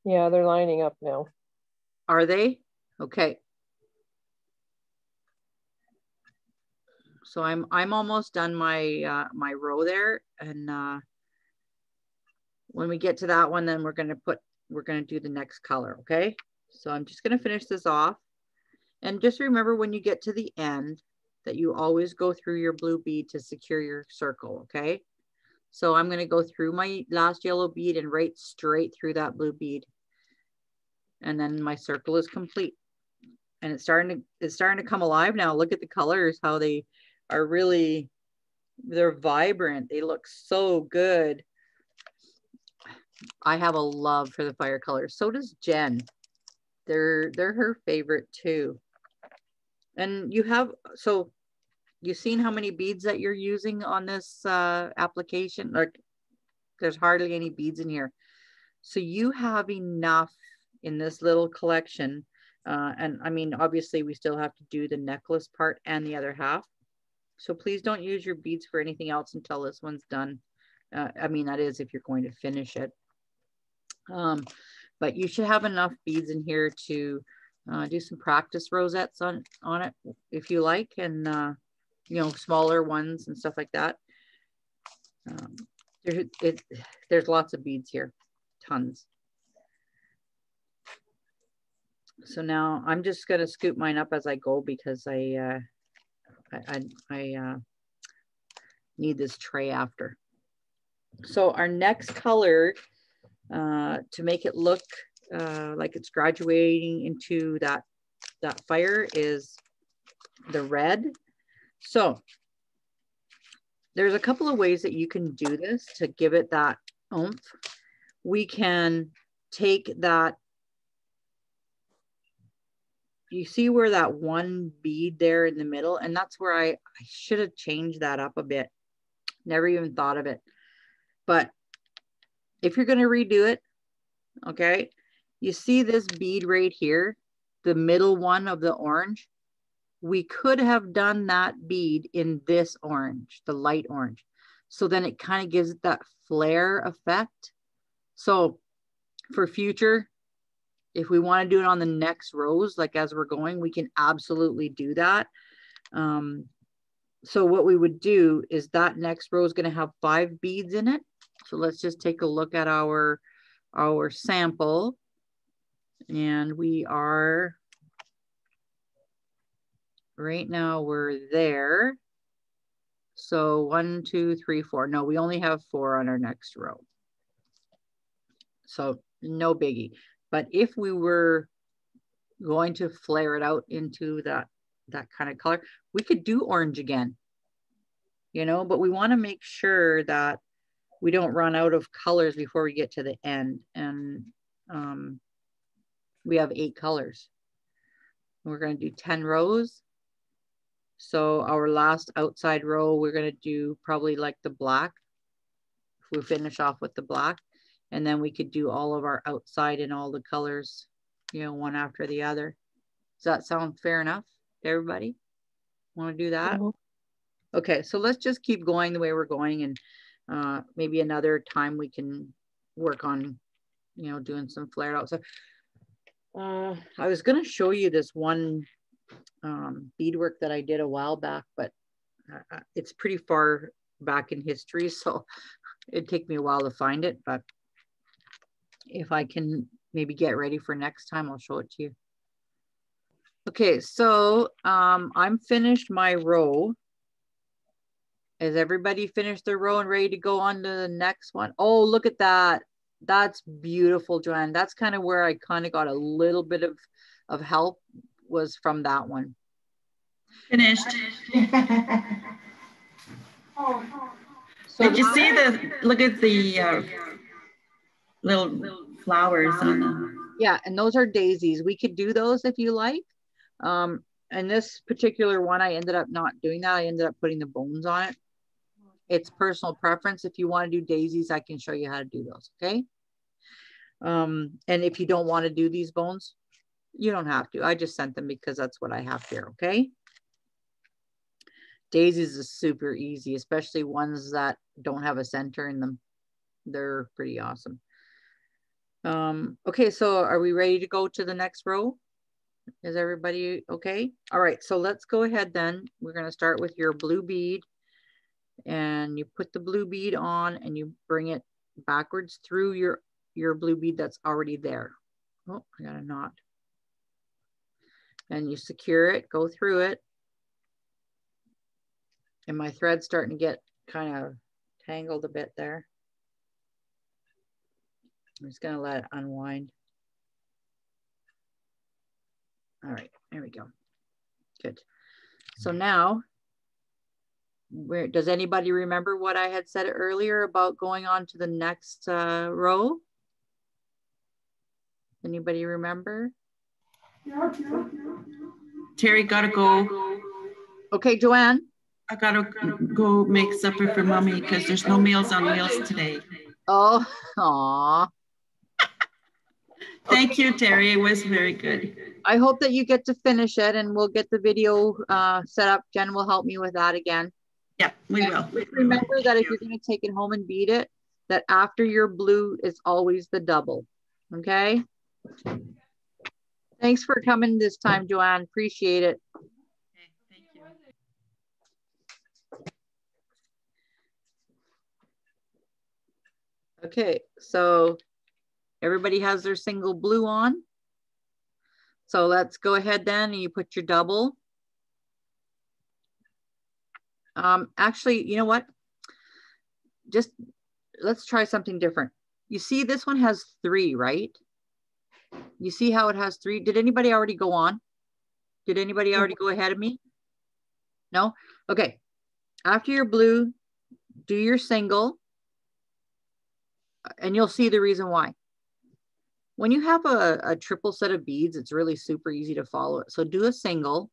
Yeah, they're lining up now. Are they? Okay. So I'm almost done my my row there, and when we get to that one, then we're gonna do the next color. Okay. So I'm just gonna finish this off, and just remember when you get to the end that you always go through your blue bead to secure your circle. Okay. So I'm gonna go through my last yellow bead and right straight through that blue bead. And then my circle is complete. And it's starting to come alive now. Look at the colors, how they are really They're vibrant. They look so good. I have a love for the fire colors. So does Jen. They're her favorite too. And you have, so you've seen how many beads that you're using on this application? Like, there's hardly any beads in here. So you have enough in this little collection. And I mean, obviously we still have to do the necklace part and the other half. So please don't use your beads for anything else until this one's done. I mean, that is if you're going to finish it. But you should have enough beads in here to do some practice rosettes on it if you like, and you know, smaller ones and stuff like that. There's lots of beads here, tons. So now I'm just gonna scoop mine up as I go because I need this tray after. So our next color, to make it look like it's graduating into that fire, is the red. So there's a couple of ways that you can do this to give it that oomph. We can take that, you see where that one bead there in the middle, and that's where I should have changed that up a bit. Never even thought of it. But if you're going to redo it, okay, you see this bead right here, the middle one of the orange. We could have done that bead in this orange, the light orange. So then it kind of gives it that flare effect. So for future, if we want to do it on the next rows, like as we're going, we can absolutely do that. So what we would do is that next row is going to have 5 beads in it. So let's just take a look at our sample. And we are, right now we're there. So 1, 2, 3, 4. No, we only have 4 on our next row. So no biggie. But if we were going to flare it out into that kind of color, we could do orange again, you know, but we want to make sure that we don't run out of colors before we get to the end. And we have 8 colors. We're going to do 10 rows. So our last outside row, we're going to do probably like the black. If we finish off with the black, and then we could do all of our outside in all the colors, you know, one after the other. Does that sound fair enough to everybody? Want to do that? Okay, so let's just keep going the way we're going, and maybe another time we can work on, you know, doing some flared out. So I was going to show you this one beadwork that I did a while back, but it's pretty far back in history, so it'd take me a while to find it. But if I can maybe get ready for next time, I'll show it to you. Okay, so I'm finished my row. Is everybody finished their row and ready to go on to the next one? Oh, look at that. That's beautiful, Joanne. That's kind of where I kind of got a little bit of help, was from that one. Finished. So did you see look at the little flowers on them? Yeah, and those are daisies. We could do those if you like. And this particular one, I ended up not doing that. I ended up putting the bones on it. It's personal preference. If you want to do daisies, I can show you how to do those, okay? And if you don't want to do these bones, you don't have to. I just sent them because that's what I have here, okay? Daisies is super easy, especially ones that don't have a center in them. They're pretty awesome. Okay, so are we ready to go to the next row? Is everybody okay? All right, so let's go ahead then. We're going to start with your blue bead, and you put the blue bead on and you bring it backwards through your blue bead that's already there. Oh, I got a knot. And you secure it, go through it. And my thread's starting to get kind of tangled a bit there. I'm just going to let it unwind. All right, there we go. Good. So now where, does anybody remember what I had said earlier about going on to the next row? Anybody remember? Terry, gotta go. Okay, Joanne. I gotta go make supper for mommy because there's no Meals on Wheels today. Oh, aw. Thank you, Terry. It was very good. I hope that you get to finish it, and we'll get the video set up. Jen will help me with that again. Yeah, we will. Just remember that if you're going to take it home and bead it, that after your blue is always the double. Okay. Thanks for coming this time, Joanne. Appreciate it. Okay, thank you. Okay, so everybody has their single blue on. So let's go ahead then, and you put your double. Actually, you know what? Just let's try something different. You see this one has 3, right? You see how it has 3? Did anybody already go on? Did anybody already go ahead of me? No? Okay. After your blue, do your single, and you'll see the reason why. When you have a triple set of beads, it's really super easy to follow it. So do a single.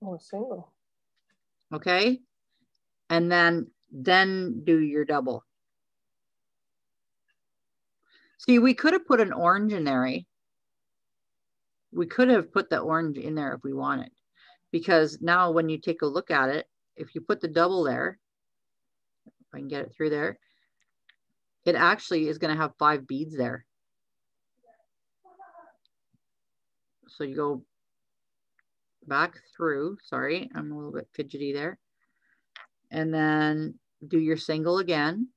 Oh, a single. Okay. And then do your double. See, we could have put an orange in there, eh? We could have put the orange in there if we wanted, because now when you take a look at it, if you put the double there, if I can get it through there, it actually is going to have 5 beads there. So you go back through, sorry, I'm a little bit fidgety there. And then do your single again.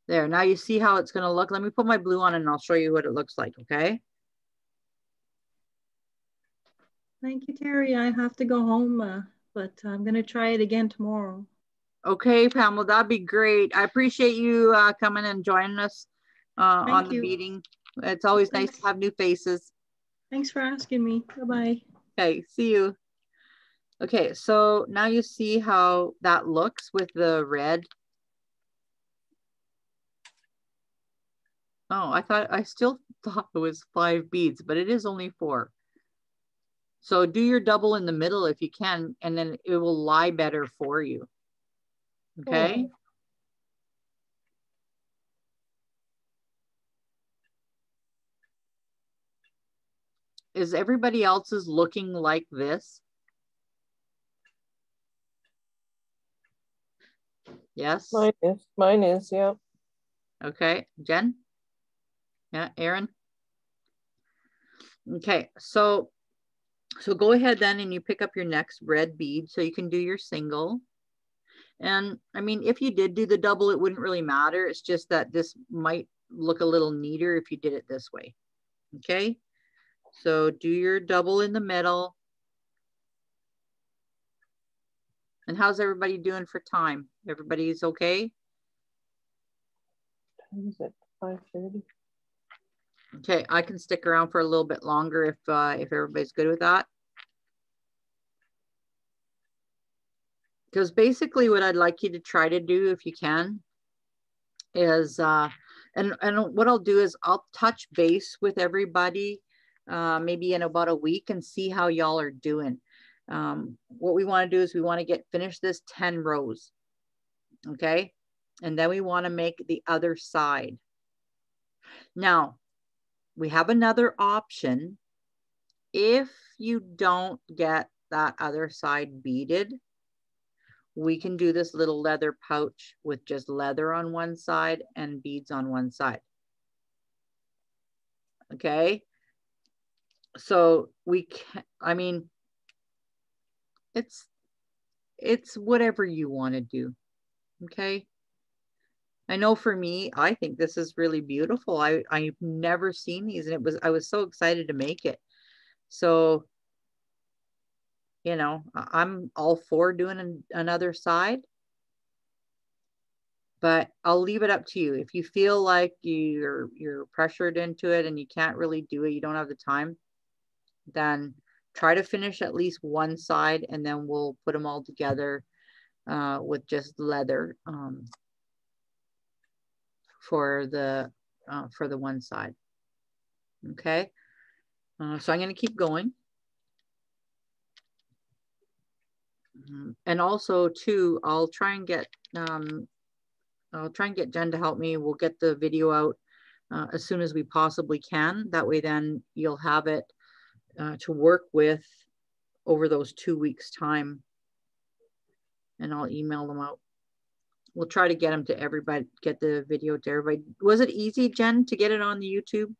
There, now you see how it's going to look. Let me put my blue on and I'll show you what it looks like, okay? Thank you, Terry. I have to go home, but I'm going to try it again tomorrow. Okay, Pamela, that'd be great. I appreciate you coming and joining us on the meeting. It's always nice to have new faces. Thanks for asking me. Bye-bye. Okay, see you. Okay, so now you see how that looks with the red. Oh, I still thought it was 5 beads, but it is only 4. So do your double in the middle if you can, and then it will lie better for you. Okay. Oh. Is everybody else's looking like this? Yes. Mine is, yeah. Okay, Jen? Yeah, Aaron? Okay, so go ahead then and you pick up your next red bead so you can do your single. And I mean, if you did do the double, it wouldn't really matter. It's just that this might look a little neater if you did it this way. Okay, so do your double in the middle. And how's everybody doing for time? Everybody's okay? Time is it 5:30? Okay, I can stick around for a little bit longer if everybody's good with that. Because basically what I'd like you to try to do, if you can, is, and what I'll do is I'll touch base with everybody maybe in about a week and see how y'all are doing. What we want to do is we want to finish this 10 rows. Okay. And then we want to make the other side. Now, we have another option. If you don't get that other side beaded, we can do this little leather pouch with just leather on one side and beads on one side. Okay. So we can, I mean, it's whatever you want to do. Okay. I know for me, I think this is really beautiful. I've never seen these, and I was so excited to make it. So, you know, I'm all for doing another side, but I'll leave it up to you. If you feel like you're pressured into it and you can't really do it, you don't have the time, then try to finish at least one side, and then we'll put them all together with just leather for the one side. Okay, so I'm going to keep going. And also too, I'll try and get Jen to help me. We'll get the video out as soon as we possibly can. That way then you'll have it to work with over those 2 weeks time, and I'll email them out. We'll try to get them to everybody, get the video to everybody. Was it easy, Jen, to get it on the YouTube?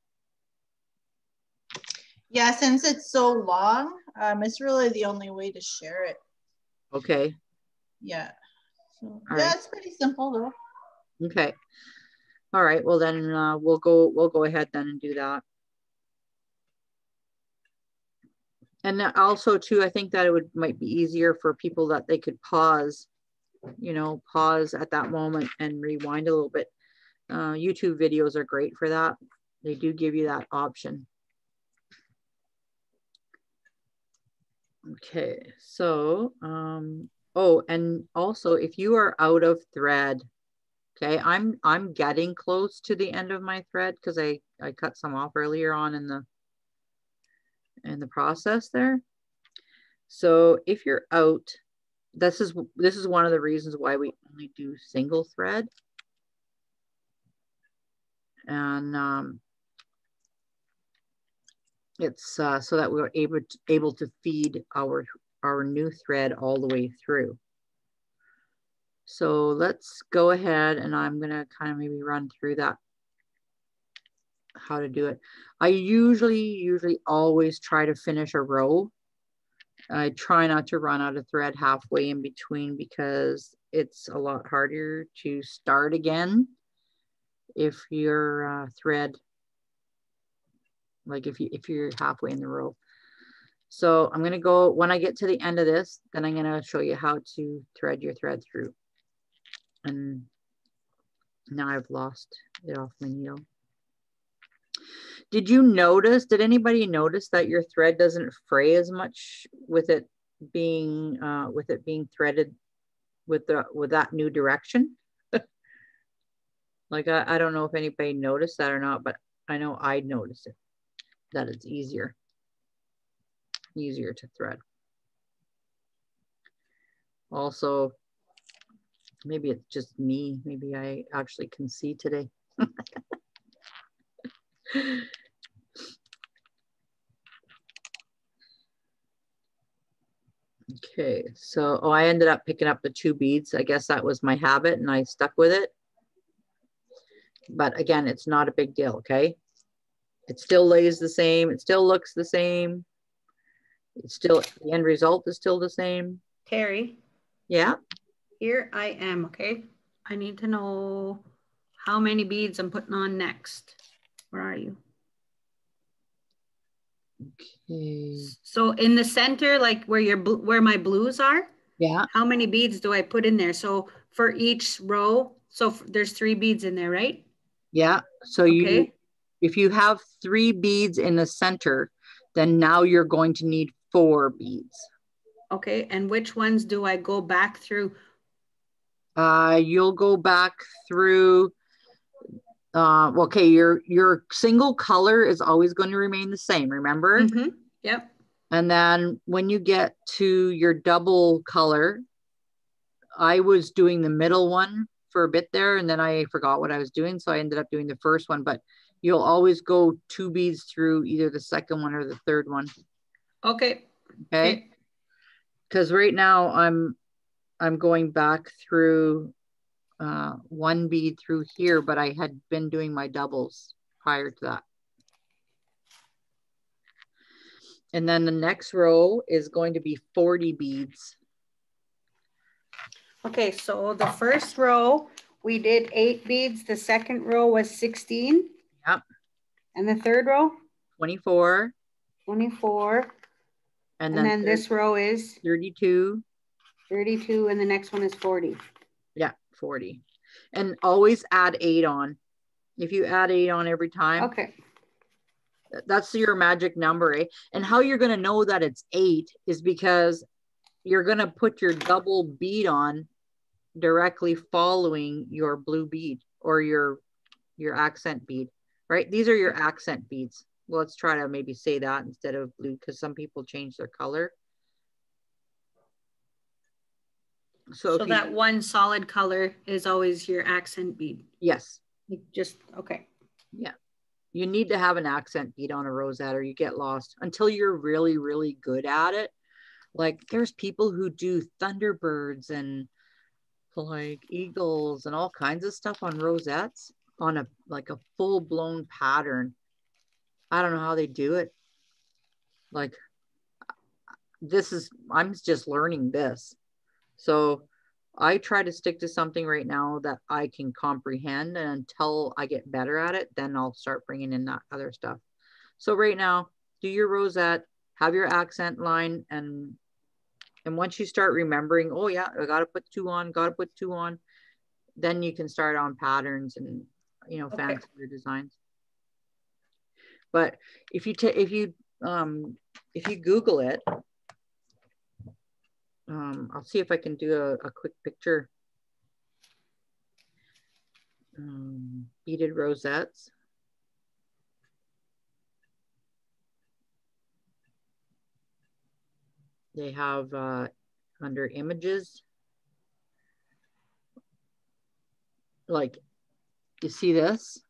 Yeah, since it's so long, it's really the only way to share it. Okay. Yeah. So, yeah, right. It's pretty simple though. Okay. All right. Well, then we'll go ahead then and do that. And also too, I think that it might be easier for people that they could pause, you know, pause at that moment and rewind a little bit. YouTube videos are great for that. They do give you that option. Okay, so, oh, and also if you are out of thread, okay, I'm getting close to the end of my thread because I cut some off earlier on in the process there. So if you're out, this is one of the reasons why we only do single thread. And it's so that we're able to feed our new thread all the way through. So let's go ahead, and I'm gonna kind of maybe run through that, how to do it. I usually always try to finish a row. I try not to run out of thread halfway in between because it's a lot harder to start again if your thread, like if you're halfway in the row. So I'm gonna go, when I get to the end of this, then I'm gonna show you how to thread your thread through. And now I've lost it off my needle. Did anybody notice that your thread doesn't fray as much with it being threaded with that new direction? Like I don't know if anybody noticed that or not, but I know I noticed it, that it's easier to thread. Also, maybe it's just me. Maybe I actually can see today. Okay, so I ended up picking up the 2 beads. I guess that was my habit and I stuck with it. But again, it's not a big deal, okay? It still lays the same. It still looks the same. It's still, the end result is still the same. Terry. Yeah. Here I am, okay? I need to know how many beads I'm putting on next. Where are you? Okay. So in the center, like where my blues are, yeah. How many beads do I put in there? So for each row, so there's 3 beads in there, right? Yeah. So okay. If you have 3 beads in the center, then now you're going to need 4 beads. Okay. And which ones do I go back through? You'll go back through. Okay, your single color is always going to remain the same, remember? Mm-hmm. Yep. And then when you get to your double color, I was doing the middle one for a bit there, and then I forgot what I was doing, so I ended up doing the first one. But you'll always go 2 beads through either the second one or the third one. Okay. Okay. Because right now I'm going back through 1 bead through here, but I had been doing my doubles prior to that. And then the next row is going to be 40 beads. Okay, so the first row, we did 8 beads. The second row was 16. Yep. And the third row? 24. 24. And then this row is? 32. 32, and the next one is 40. Yeah, 40. And always add 8 on. If you add 8 on every time. Okay. That's your magic number, eh? And how you're going to know that it's 8 is because you're going to put your double bead on directly following your blue bead or your accent bead, right? These are your accent beads. Well, let's try to maybe say that instead of blue, because some people change their color. So that one solid color is always your accent bead. Yes. Just, okay. Yeah. You need to have an accent bead on a rosette or you get lost until you're really, really good at it. Like there's people who do thunderbirds and like eagles and all kinds of stuff on rosettes on a full blown pattern. I don't know how they do it. Like I'm just learning this. So I try to stick to something right now that I can comprehend, and until I get better at it, then I'll start bringing in that other stuff. So right now, do your rosette, have your accent line, and once you start remembering, oh yeah, I got to put 2 on, then you can start on patterns and, you know, fancier designs. But if you Google it, I'll see if I can do a quick picture. Beaded rosettes. They have under images, like you see this.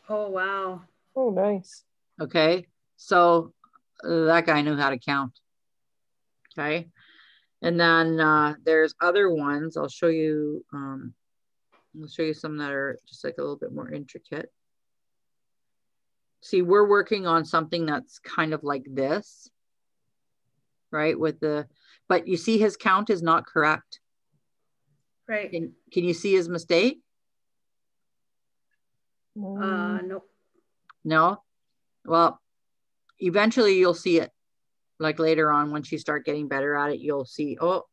Oh, wow. Oh, nice. Okay. So that guy knew how to count. Okay. And then there's other ones. I'll show you some that are just like a little bit more intricate. See, we're working on something that's kind of like this, right? But you see his count is not correct. Right. Can you see his mistake? No. No? Well, eventually you'll see it. Like later on, once you start getting better at it, you'll see, oh,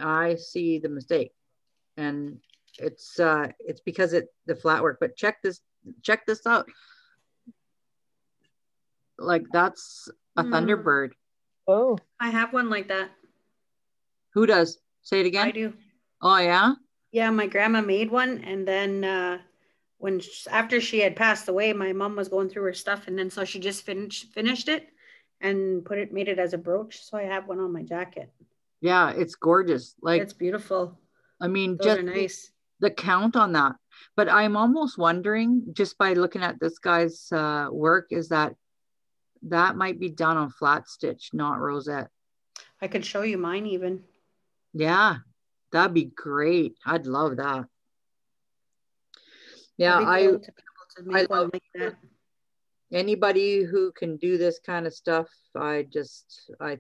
I see the mistake. And it's because the flat work, but check this out. Like that's a Thunderbird. Oh, I have one like that. Who does? Say it again. I do. Oh yeah. Yeah, my grandma made one, and then after she had passed away, my mom was going through her stuff, and then so she just finished it and made it as a brooch. So I have one on my jacket. Yeah, it's gorgeous. Like it's beautiful. I mean, those are nice. The count on that. But I'm almost wondering, just by looking at this guy's work, is that might be done on flat stitch, not rosette. I could show you mine even. Yeah, that'd be great. I'd love that. Yeah, I love that. Anybody who can do this kind of stuff, I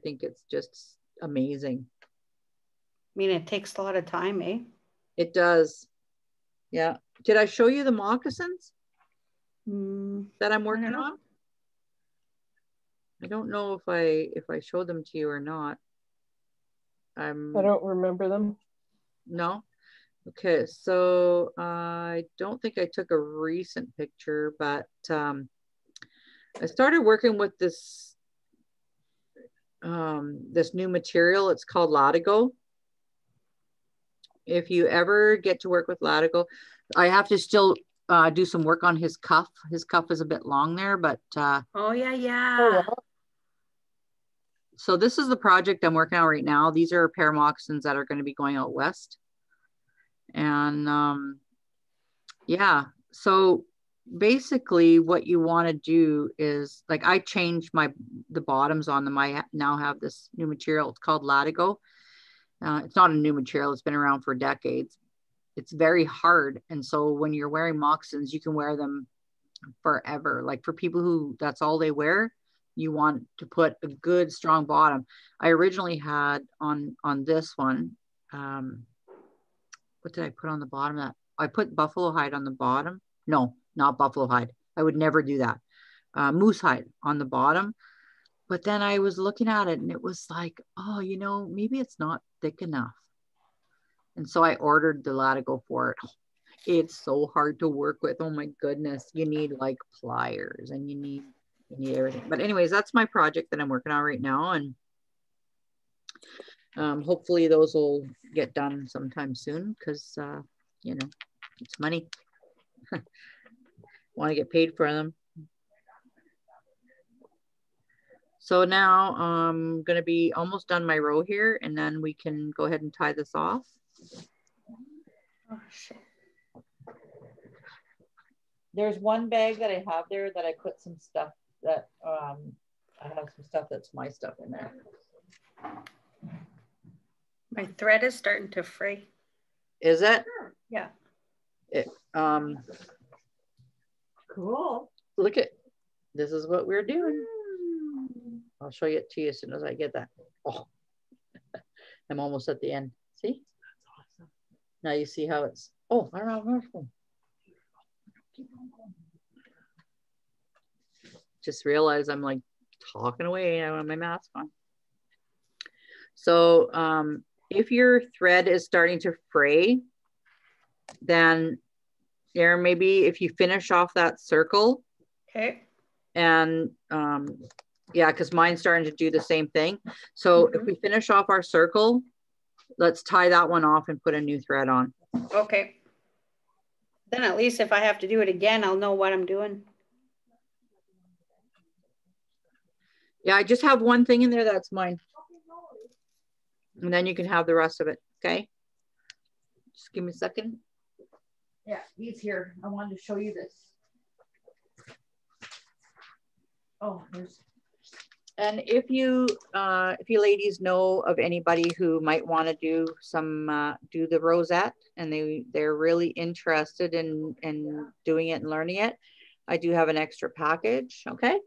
think it's just amazing. I mean, it takes a lot of time, eh? It does. Yeah. Did I show you the moccasins that I'm working on? I don't know if I showed them to you or not. I don't remember them. No? Okay, so I don't think I took a recent picture, but I started working with this new material. It's called Latigo. If you ever get to work with Latigo, I have to still do some work on his cuff. His cuff is a bit long there, but oh yeah. Oh, wow. So this is the project I'm working on right now. These are a pair of moccasins that are going to be going out west. And yeah, so basically what you want to do is, like, I changed the bottoms on them. I now have this new material. It's called Latigo. It's not a new material. It's been around for decades. It's very hard. And so when you're wearing moccasins, you can wear them forever. Like for people who that's all they wear, you want to put a good strong bottom. I originally had on this one, what did I put on the bottom of that? I put buffalo hide on the bottom. No, not buffalo hide. I would never do that. Moose hide on the bottom. But then I was looking at it and it was like, oh, you know, maybe it's not thick enough. And so I ordered the Latigo for it. It's so hard to work with. Oh my goodness. You need like pliers and you need everything. But anyways, that's my project that I'm working on right now. And hopefully those will get done sometime soon because, you know, it's money. Want to get paid for them. So now I'm going to be almost done my row here, and then we can go ahead and tie this off. Oh, shit. There's one bag that I have there that I put some stuff that I have some stuff that's my stuff in there. My thread is starting to fray. Is it? Yeah. It Cool. look at this is what we're doing. I'll show you it to you as soon as I get that. Oh, I'm almost at the end. See? That's awesome. Now you see how it's. Oh, I don't know. Just realized I'm like talking away. I have my mask on. So if your thread is starting to fray, then Erin, maybe if you finish off that circle. Okay. And yeah, because mine's starting to do the same thing. So if we finish off our circle, let's tie that one off and put a new thread on. Okay. Then at least if I have to do it again, I'll know what I'm doing. Yeah, I just have one thing in there that's mine. And then you can have the rest of it, okay? Just give me a second. Yeah, he's here. I wanted to show you this. Oh, there's. And if you ladies know of anybody who might want to do some do the rosette and they're really interested in doing it and learning it, I do have an extra package. Okay.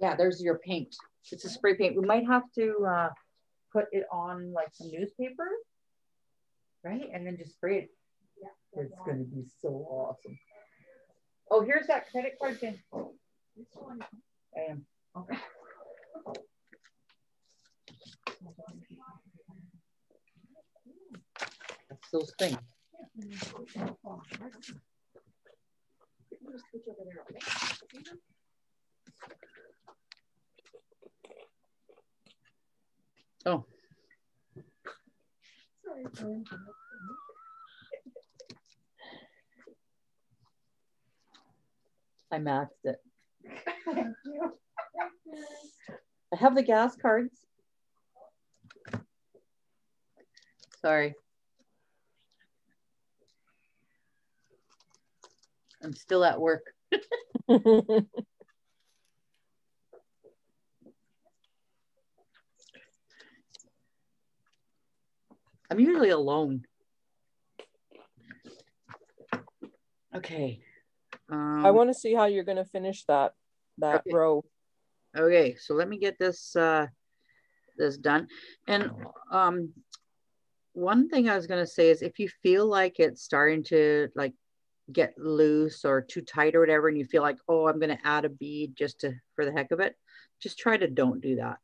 Yeah, there's your paint. It's a spray paint. We might have to put it on like some newspaper, right? And then just spray it. Yeah, it's gonna be so awesome. Oh, here's that credit card thing. This one. I am. Okay. That's those things. Oh. I maxed it. Thank you. I have the gas cards. Sorry. I'm still at work. I'm usually alone. Okay. I want to see how you're going to finish that okay. Row. Okay, so let me get this this done. And one thing I was going to say is if you feel like it's starting to like get loose or too tight or whatever, and you feel like, oh, I'm going to add a bead just for the heck of it, just try to don't do that.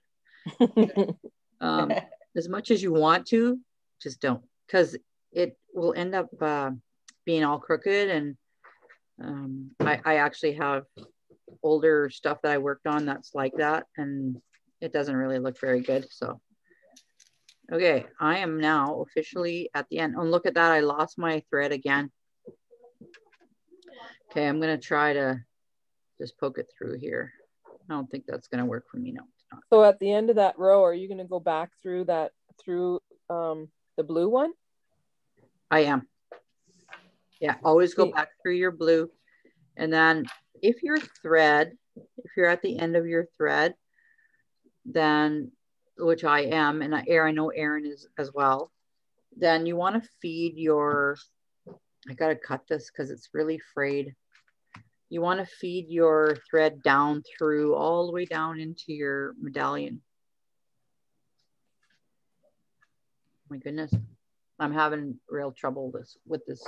As much as you want to, just don't, because it will end up being all crooked. And I actually have older stuff that I worked on that's like that, and it doesn't really look very good. So okay, I am now officially at the end. Oh, look at that, I lost my thread again. Okay, I'm gonna try to just poke it through here. I don't think that's gonna work for me. No, it's not. So at the end of that row, are you gonna go back through that the blue one? I am. Yeah, always go back through your blue. And then if you're at the end of your thread, then, which I am, and I know Erin is as well, then you want to feed your, I got to cut this because it's really frayed. You want to feed your thread down through, all the way down into your medallion. My goodness, I'm having real trouble with this.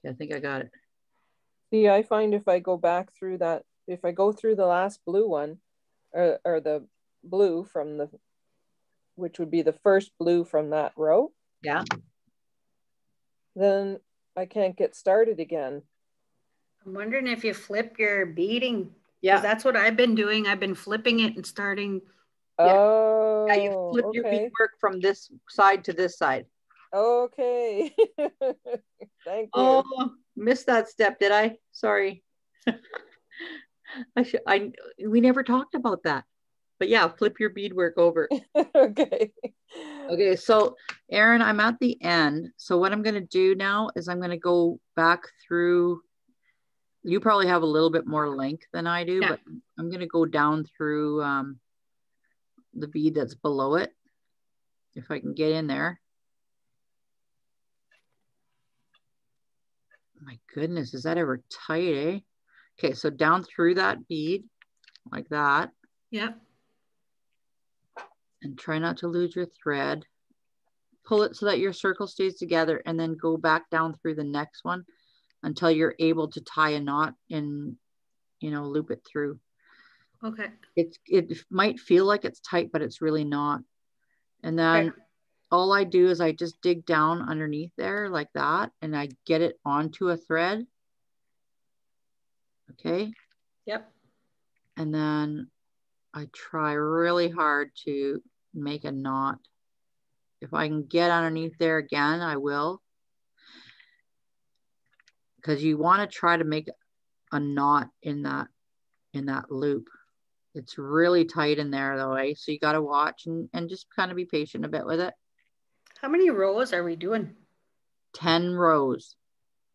Okay, I think I got it. See, I find if I go back through that, if I go through the last blue one, or the blue from the, which would be the first blue from that row. Yeah. Then I can't get started again. I'm wondering if you flip your beading. Yeah. That's what I've been doing. I've been flipping it and starting. Oh, yeah, you flip your beadwork from this side to this side. Okay. Thank you. Oh, missed that step, did I? Sorry. We never talked about that. But yeah, flip your beadwork over. Okay. Okay, so Erin, I'm at the end. So what I'm going to do now is I'm going to go back through. You probably have a little bit more length than I do, but I'm going to go down through the bead that's below it, if I can get in there. My goodness, is that ever tight, eh? Okay, so down through that bead, like that. Yep. And try not to lose your thread. Pull it so that your circle stays together, and then go back down through the next one until you're able to tie a knot and, you know, loop it through. Okay. It might feel like it's tight, but it's really not. And then all I do is I just dig down underneath there like that, and I get it onto a thread. Okay. Yep. And then I try really hard to make a knot. If I can get underneath there again, I will. Because you want to try to make a knot in that loop. It's really tight in there though, eh? So you got to watch and just kind of be patient a bit with it. How many rows are we doing? 10 rows.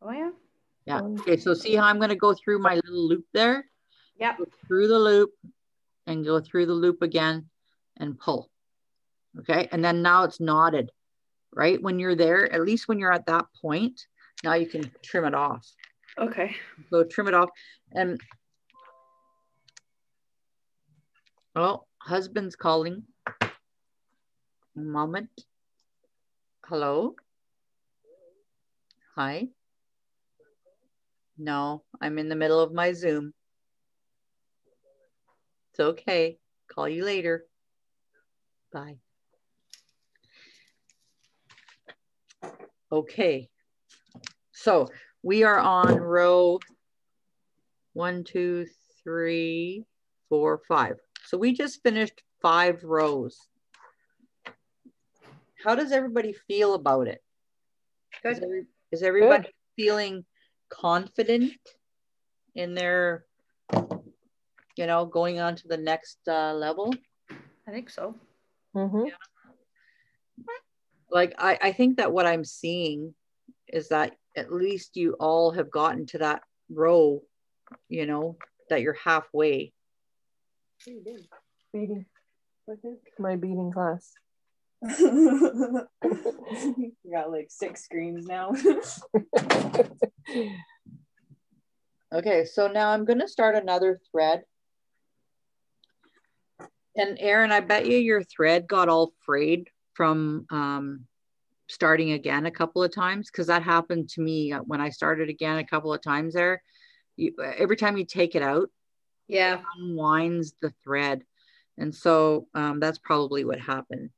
Oh yeah. Yeah. Okay, so see how I'm going to go through my little loop there? Yep. Go through the loop and go through the loop again and pull. Okay, and then now it's knotted, right? When you're there, at least when you're at that point, now you can trim it off. Okay. So trim it off. And oh, husband's calling. A moment. Hello? Hi? No, I'm in the middle of my Zoom. It's okay. Call you later. Bye. Okay. So we are on row 1, 2, 3, 4, 5. So we just finished 5 rows. How does everybody feel about it? Good. Is everybody feeling confident in their, you know, going on to the next level? I think so. Mm-hmm. Yeah. Like, I think that what I'm seeing is that at least you all have gotten to that row, you know, that you're halfway. Beading. My beading class. You got like 6 screens now. Okay, so now I'm going to start another thread. And Erin, I bet you your thread got all frayed from starting again a couple of times, because that happened to me when I started again a couple of times there. Every time you take it out, yeah, it unwinds the thread. And so that's probably what happened.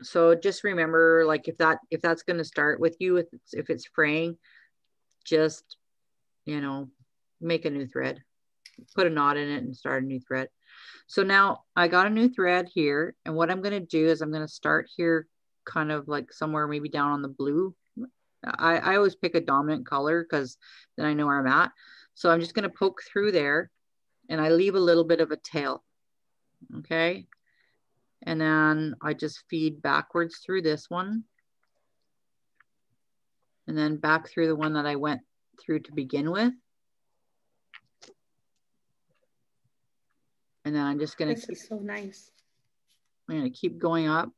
So just remember, like, if that's going to start with you, if it's fraying, just, you know, make a new thread, put a knot in it and start a new thread. So now I got a new thread here, and what I'm going to do is I'm going to start here kind of like somewhere maybe down on the blue. I always pick a dominant color because then I know where I'm at. So I'm just going to poke through there, and I leave a little bit of a tail. Okay. And then I just feed backwards through this one, and then back through the one that I went through to begin with. And then I'm just going to. This is so nice. I'm going to keep going up.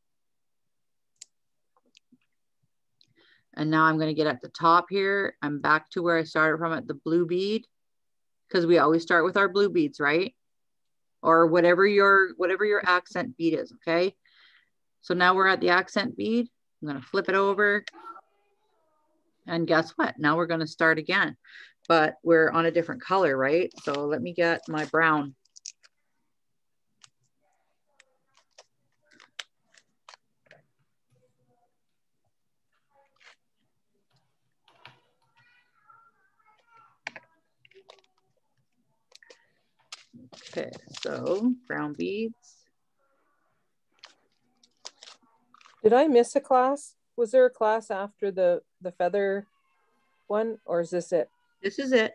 And now I'm going to get at the top here. I'm back to where I started from at the blue bead, because we always start with our blue beads, right? Or whatever your accent bead is, okay? So now we're at the accent bead. I'm going to flip it over And guess what? Now we're going to start again, but we're on a different color, right? So let me get my brown. Okay, so brown beads. Did I miss a class? Was there a class after the feather one, or is this it? This is it.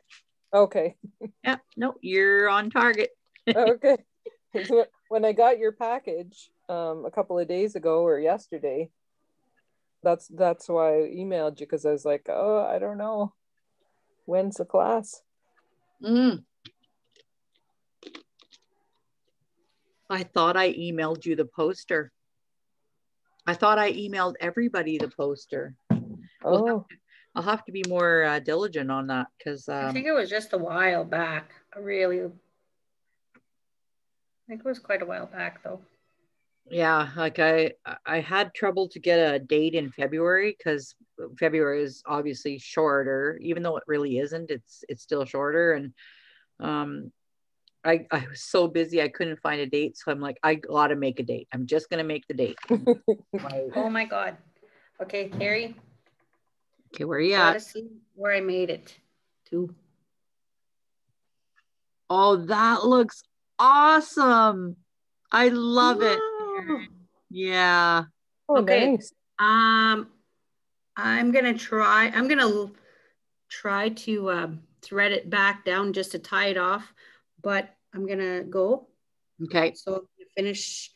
Okay. Yep. No, you're on target. Okay. When I got your package a couple of days ago or yesterday, that's why I emailed you, because I was like, oh, I don't know. When's the class? I thought I emailed you the poster. I thought I emailed everybody the poster. Oh. I'll have to be more diligent on that, because I think it was just a while back. I think it was quite a while back though. Yeah, like I had trouble to get a date in February, because February is obviously shorter, even though it really isn't. It's still shorter, and I was so busy I couldn't find a date, so I'm like, I gotta make a date. I'm just gonna make the date. Oh my God. Okay, Carrie. Okay, where are you Gotta at? see where I made it to. Oh, that looks awesome. I love it. Yeah. Oh, Okay. nice. I'm gonna try to thread it back down just to tie it off, but I'm gonna go. Okay. So finish.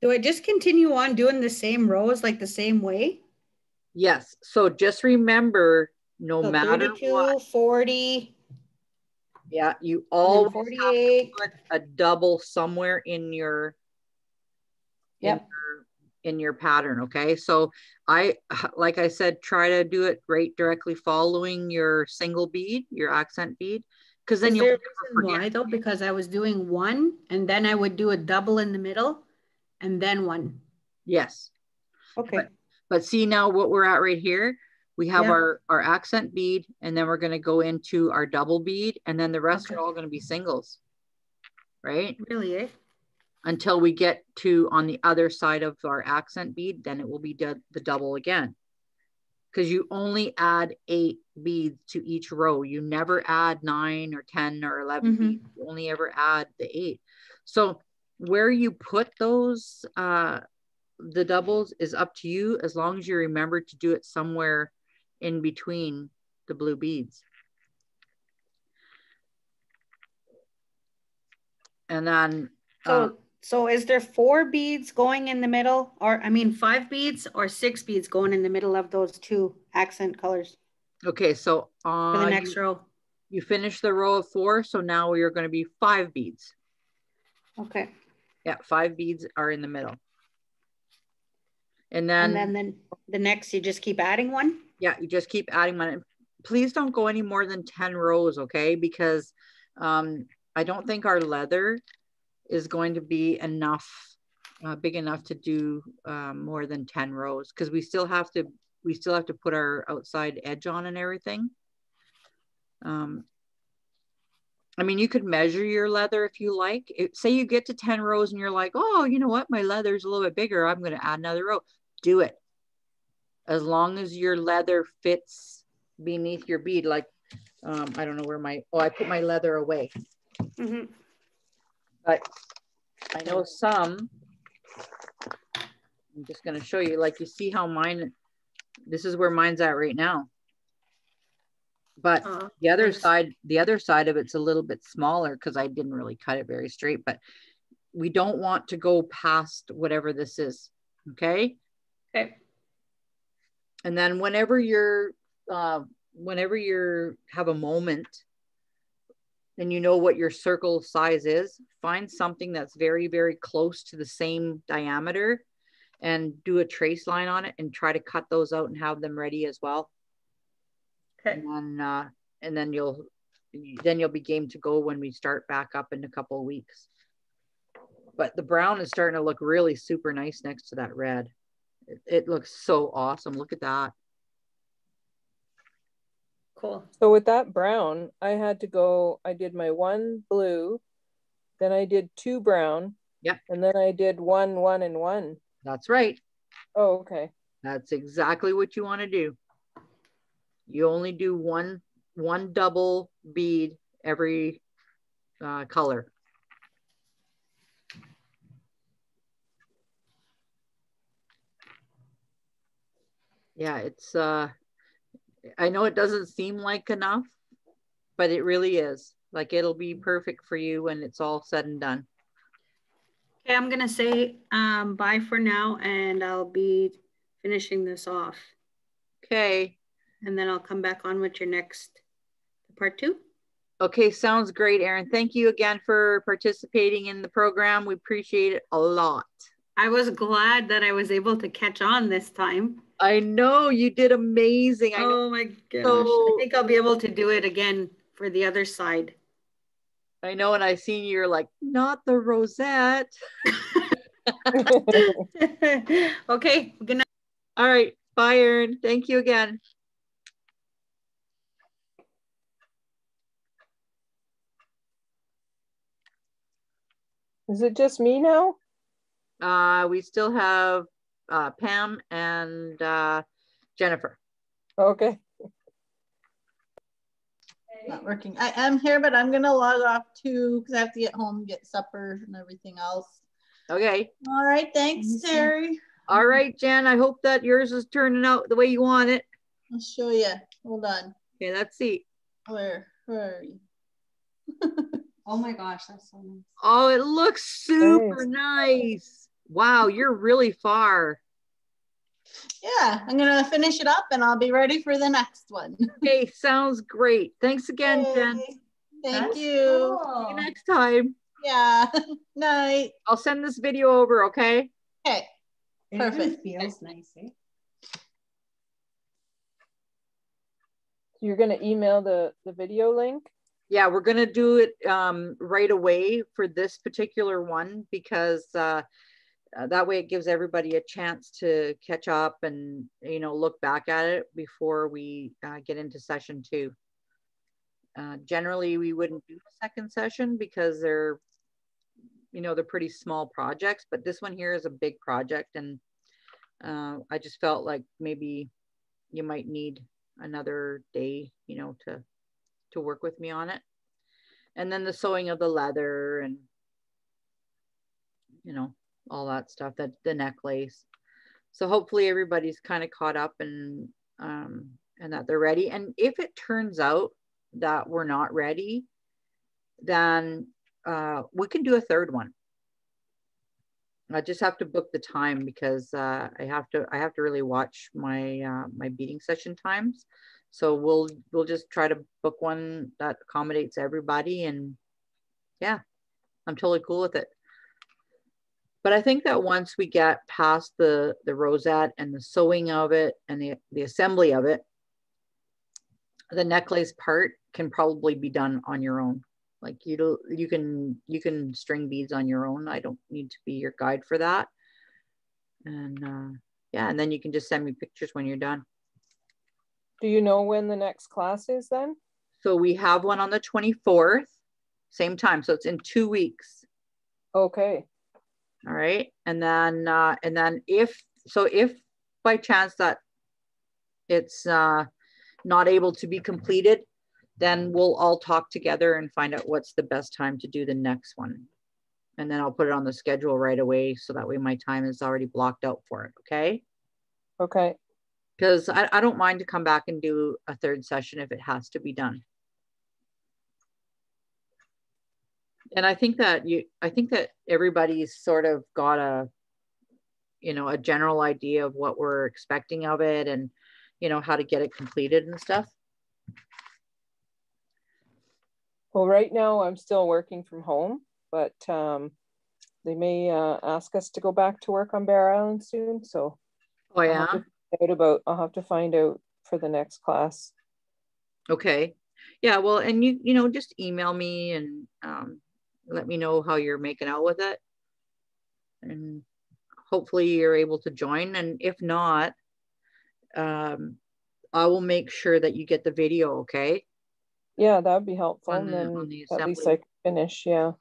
Do I just continue on doing the same rows, like the same way? Yes. So just remember, no So matter 32, what, 40. yeah, you always 48. have to put a double somewhere in your in your pattern. Okay, so like I said, try to do it right directly following your single bead, your accent bead, because then Is you'll there a never reason forget. why though? Because I was doing one and then I would do a double in the middle and then one. Yes. Okay. But see now what we're at right here, we have our accent bead, and then we're going to go into our double bead, and then the rest are all going to be singles, right? Really, eh? Until we get to on the other side of our accent bead, then it will be the double again. Because you only add 8 beads to each row. You never add 9 or 10 or 11 beads. You only ever add the 8. So where you put those, the doubles is up to you, as long as you remember to do it somewhere in between the blue beads. And then so is there 4 beads going in the middle, or I mean 5 beads or 6 beads going in the middle of those 2 accent colors? Okay, so for the next row. You finish the row of 4, so now you're going to be 5 beads. Okay. Yeah, 5 beads are in the middle. And then the next, you just keep adding one? Yeah, you just keep adding one. Please don't go any more than 10 rows, okay? Because I don't think our leather is going to be enough, big enough to do more than 10 rows, because we still have to put our outside edge on and everything. I mean, you could measure your leather if you like. Say you get to 10 rows and you're like, oh, you know what? My leather's a little bit bigger. I'm going to add another row. Do it. As long as your leather fits beneath your bead. Like, I don't know where I put my leather away. But I know some, I'm just going to show you, like, you see how this is where mine's at right now. But the other side of it's a little bit smaller because I didn't really cut it very straight, but we don't want to go past whatever this is. Okay. Okay. And then whenever you have a moment and you know what your circle size is, find something that's very, very close to the same diameter and do a trace line on it and try to cut those out and have them ready as well. Okay. And then you'll be game to go when we start back up in a couple of weeks. But the brown is starting to look really super nice next to that red. It looks so awesome. Look at that. Cool. So with that brown, I did my 1 blue, then I did 2 brown. Yep. And then I did 1, 1, and 1. That's right. Oh, okay. That's exactly what you want to do. You only do one double bead every color. Yeah, it's I know it doesn't seem like enough, but it really is. Like, it'll be perfect for you when it's all said and done. Okay, I'm gonna say bye for now, and I'll be finishing this off. Okay. And then I'll come back on with your next part 2. Okay, sounds great, Erin. Thank you again for participating in the program. We appreciate it a lot. I was glad that I was able to catch on this time. I know you did amazing. Oh my gosh. I think I'll be able to do it again for the other side. I know, and I seen you're like, not the rosette. Okay, good night. All right, bye, Erin. Thank you again. Is it just me now? We still have Pam and Jennifer. Okay. Not working. I am here, but I'm gonna log off too because I have to get home, get supper and everything else. Okay. All right. Thanks, Terry. All right, Jen. I hope that yours is turning out the way you want it. I'll show you. Hold on. Okay, let's see. Where are you? Oh my gosh, that's so nice. Oh, it looks super nice. Wow, you're really far. Yeah, I'm gonna finish it up and I'll be ready for the next one. Okay, sounds great. Thanks again, Jen. Thank you. See you next time. Yeah. Night. I'll send this video over, okay? Okay. Perfect. It feels nice, eh? You're going to email the video link? Yeah, we're going to do it right away for this particular one because that way it gives everybody a chance to catch up and, you know, look back at it before we get into session 2. Generally, we wouldn't do a second session because they're, you know, they're pretty small projects, but this one here is a big project. And I just felt like maybe you might need another day, you know, to work with me on it. And then the sewing of the leather and, you know, all that stuff, that the necklace. So hopefully everybody's kind of caught up and that they're ready. And if it turns out that we're not ready, then we can do a third one. I just have to book the time because I have to really watch my my beading session times. So we'll just try to book one that accommodates everybody, and yeah, I'm totally cool with it. But I think that once we get past the rosette and the sewing of it and the assembly of it, the necklace part can probably be done on your own. Like you can string beads on your own. I don't need to be your guide for that. And yeah, and then you can just send me pictures when you're done. Do you know when the next class is then? So we have one on the 24th, same time. So it's in 2 weeks. Okay. All right. And then if by chance that it's not able to be completed, then we'll all talk together and find out what's the best time to do the next one. And then I'll put it on the schedule right away. So that way my time is already blocked out for it. Okay. Okay. Because I don't mind to come back and do a third session if it has to be done. And I think that everybody's sort of got a, you know, a general idea of what we're expecting of it and, you know, how to get it completed and stuff. Well, right now I'm still working from home, but they may ask us to go back to work on Bear Island soon. So oh yeah, I'll have to find out for the next class. Okay. Yeah. Well, and you know, just email me and let me know how you're making out with it. And hopefully you're able to join. And if not, I will make sure that you get the video, okay? Yeah, that would be helpful. On And the- then on the at least assembly. I can finish, yeah.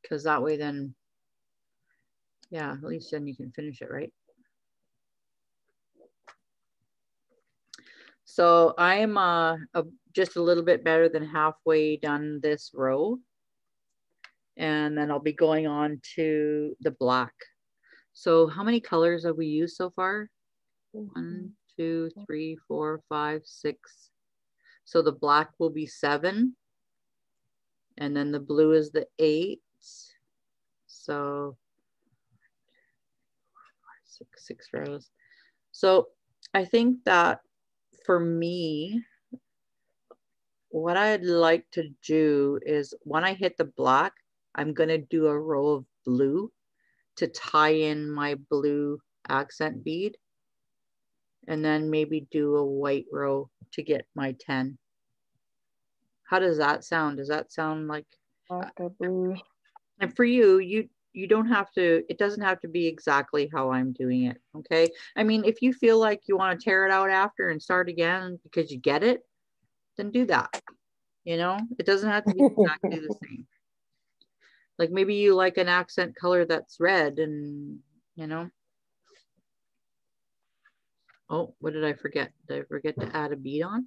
Because that way then, yeah, at least then you can finish it, right? So I'm just a little bit better than halfway done this row. And then I'll be going on to the black. So how many colors have we used so far? 1, 2, 3, 4, 5, 6. So the black will be 7. And then the blue is the 8. So 6 rows. So I think that for me, what I'd like to do is when I hit the black, I'm going to do a row of blue to tie in my blue accent bead. And then maybe do a white row to get my 10. How does that sound? Does that sound like blue? And for you, you don't have to, it doesn't have to be exactly how I'm doing it. Okay. I mean, if you feel like you want to tear it out after and start again because you get it, then do that. You know, it doesn't have to be exactly the same. Like maybe you like an accent color that's red and, you know. Oh, what did I forget? Did I forget to add a bead on?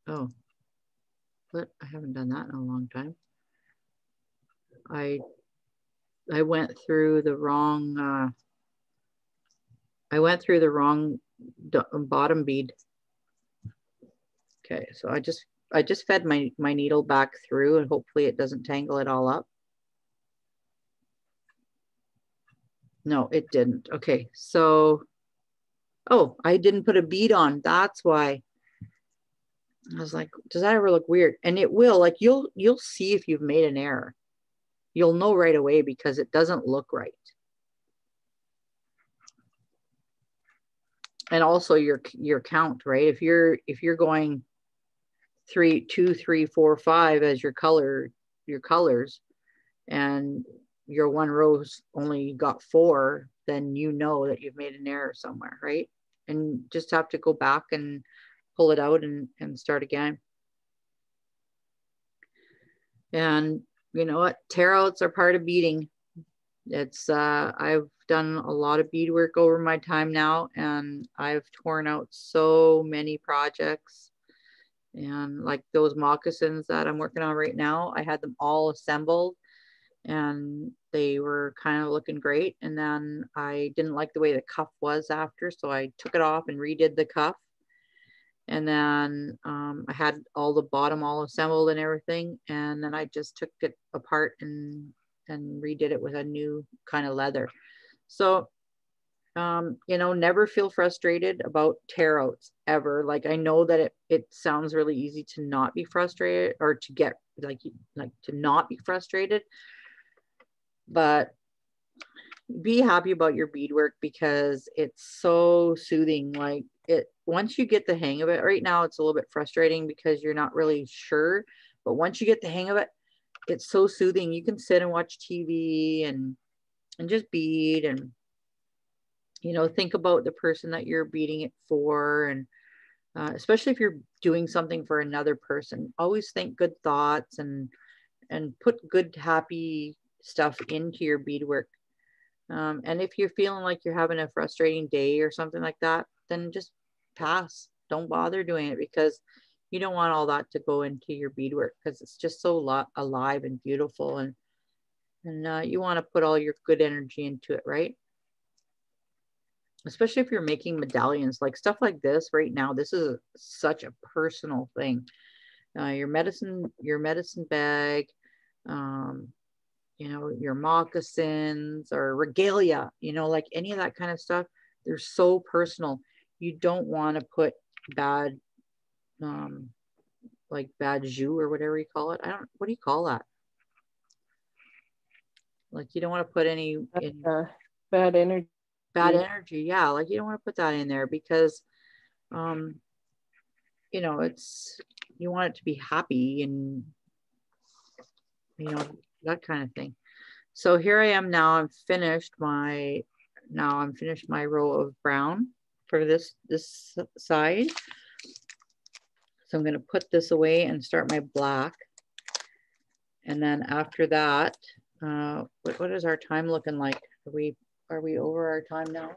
Oh, but I haven't done that in a long time. I went through the wrong, bottom bead. Okay, so I just fed my needle back through and hopefully it doesn't tangle it all up. No, it didn't. Okay, so, oh, I didn't put a bead on. That's why. I was like, does that ever look weird? And it will, like you'll see if you've made an error. You'll know right away because it doesn't look right. And also your count, right? If you're going 3, 2, 3, 4, 5 as your colors, and your one row's only got 4, then you know that you've made an error somewhere, right? And just have to go back and pull it out and start again. And you know what? Tear outs are part of beading. It's I've done a lot of beadwork over my time now, and I've torn out so many projects. And like those moccasins that I'm working on right now, I had them all assembled and they were kind of looking great. And then I didn't like the way the cuff was after, so I took it off and redid the cuff. And then I had all the bottom all assembled and everything. And then I just took it apart and redid it with a new kind of leather. So, you know, never feel frustrated about tear outs ever. Like I know that it sounds really easy to not be frustrated or to get like to not be frustrated, but be happy about your beadwork because it's so soothing. Like once you get the hang of it, right now it's a little bit frustrating because you're not really sure, but once you get the hang of it, it's so soothing. You can sit and watch TV and just bead and, you know, think about the person that you're beading it for. And especially if you're doing something for another person, always think good thoughts and put good, happy stuff into your beadwork. And if you're feeling like you're having a frustrating day or something like that, then just pass. Don't bother doing it because you don't want all that to go into your beadwork because it's just so alive and beautiful. And you want to put all your good energy into it, right? Especially if you're making medallions, like stuff like this right now, this is such a personal thing. Your medicine bag, you know, your moccasins or regalia, you know, like any of that kind of stuff, they're so personal. You don't want to put bad, like bad jus or whatever you call it. What do you call that? Like you don't want to put any bad energy. Bad energy, yeah. Like you don't want to put that in there because, you know, you want it to be happy and, you know, that kind of thing. So here I am now. I'm finished my row of brown for this side. So I'm going to put this away and start my black. And then after that, what is our time looking like? Are we over our time now?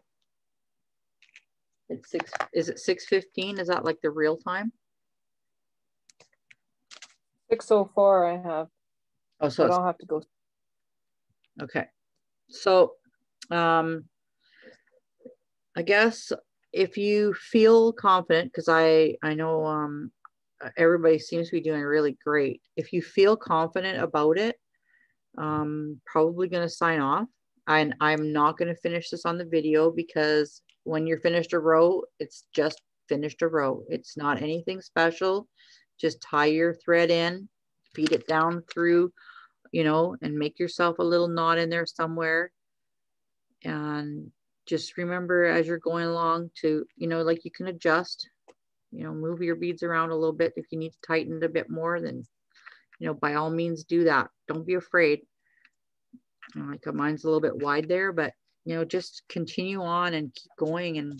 It's is it 6:15? Is that like the real time? 6:04 I have. Oh, so I'll have to go. Okay. So I guess if you feel confident, because I know everybody seems to be doing really great. If you feel confident about it, probably going to sign off. And I'm not going to finish this on the video because when you're finished a row, it's just finished a row. It's not anything special. Just tie your thread in, feed it down through, you know, and make yourself a little knot in there somewhere. And just remember as you're going along to, you know, like you can adjust, you know, move your beads around a little bit. If you need to tighten it a bit more, then, you know, by all means do that. Don't be afraid. Like mine's a little bit wide there, but, you know, just continue on and keep going. And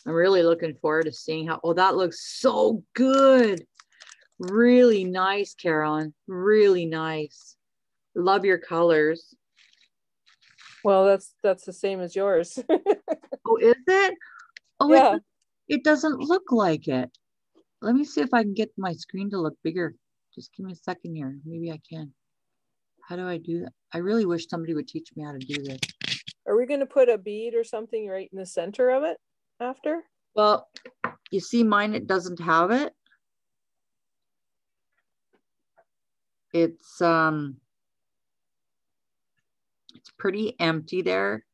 I'm really looking forward to seeing how, oh, that looks so good. Really nice, Carolyn. Really nice. Love your colors. Well, that's the same as yours. Oh, is it? Oh, yeah. It doesn't look like it. Let me see if I can get my screen to look bigger. Just give me a second here. Maybe I can. How do I do that? I really wish somebody would teach me how to do this. Are we going to put a bead or something right in the center of it after? Well, you see mine, it doesn't have it. It's pretty empty there.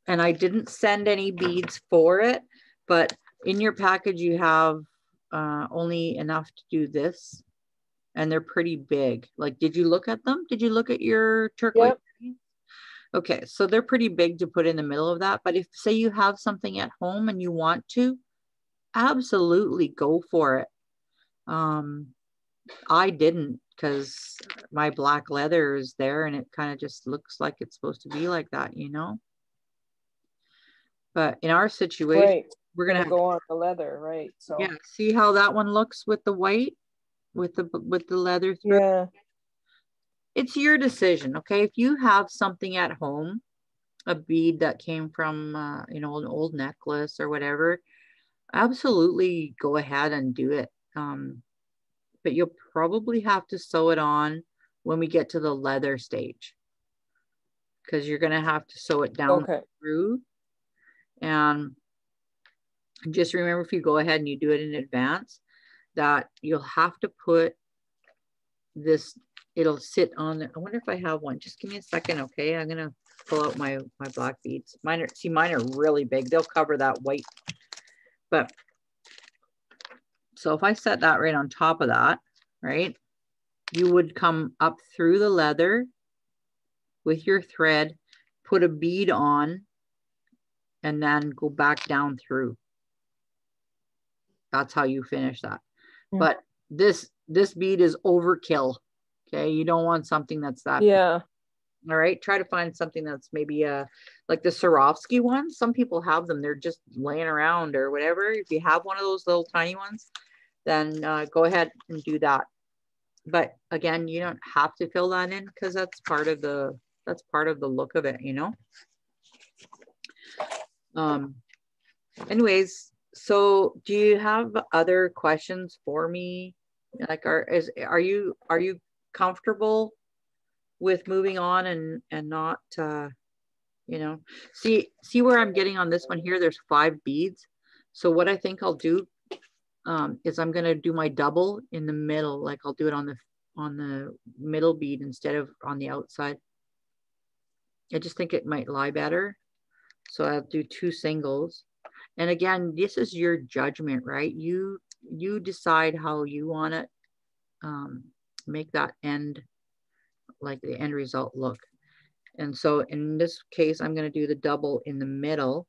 And I didn't send any beads for it, but in your package you have only enough to do this. And they're pretty big. Like, did you look at them? Did you look at your turquoise? Yep. Okay, so they're pretty big to put in the middle of that. But if, say, you have something at home and you want to, absolutely go for it. I didn't because my black leather is there and it kind of just looks like it's supposed to be like that, you know? But in our situation, right. We're gonna go on the leather, right? So yeah, see how that one looks with the white? With the leather thread. Yeah, it's your decision. Okay, if you have something at home, a bead that came from you know, an old necklace or whatever, absolutely go ahead and do it. But you'll probably have to sew it on when we get to the leather stage, because you're going to have to sew it down through. And just remember, if you go ahead and you do it in advance, that you'll have to put this, it'll sit on there. I wonder if I have one. Just give me a second, okay? I'm gonna pull out my black beads. Mine are really big. They'll cover that white. But so if I set that right on top of that, right, you would come up through the leather with your thread, put a bead on, and then go back down through. That's how you finish that. Yeah. But this bead is overkill. Okay, you don't want something that's that. Yeah. All right, try to find something that's maybe like the Swarovski ones. Some people have them. They're just laying around or whatever. If you have one of those little tiny ones, then go ahead and do that. But again, you don't have to fill that in because that's part of the look of it, you know. Anyways, so do you have other questions for me? Like, are you comfortable with moving on and not you know, see where I'm getting on this one here? There's 5 beads. So what I think I'll do is I'm going to do my double in the middle. Like I'll do it on the middle bead instead of on the outside. I just think it might lie better. So I'll do 2 singles. And again, this is your judgment, right? You decide how you want to make that end, like the end result look. And so in this case, I'm going to do the double in the middle.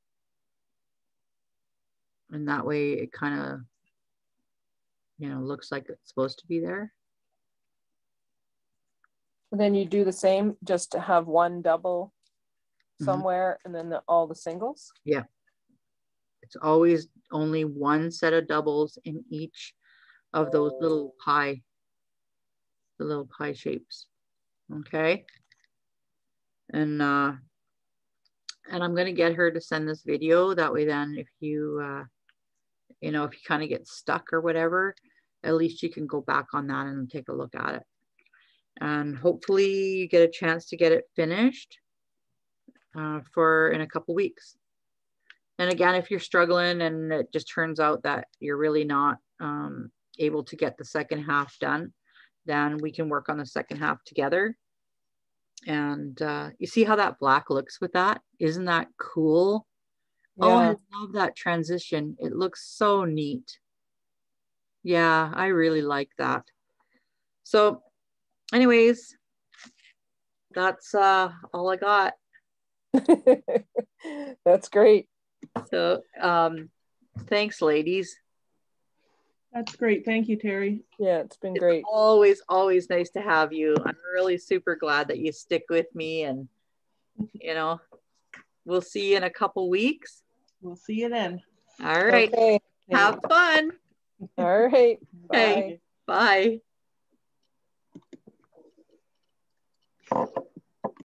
And that way it kind of, you know, looks like it's supposed to be there. Then you do the same, just to have one double somewhere and then all the singles. Yeah. It's always only one set of doubles in each of those little pie, the little pie shapes. Okay. And I'm going to get her to send this video. That way then if you, you know, if you kind of get stuck or whatever, at least you can go back on that and take a look at it. And hopefully you get a chance to get it finished in a couple weeks. And again, if you're struggling and it just turns out that you're really not able to get the second half done, then we can work on the second half together. And you see how that black looks with that? Isn't that cool? Yeah. Oh, I love that transition. It looks so neat. Yeah, I really like that. So anyways, that's all I got. That's great. So thanks, ladies. That's great. Thank you, Terry. Yeah, it's been great. Always nice to have you. I'm really super glad that you stick with me, and you know, we'll see you in a couple weeks. We'll see you then. All right. Okay. Have fun. All right. Okay. Bye.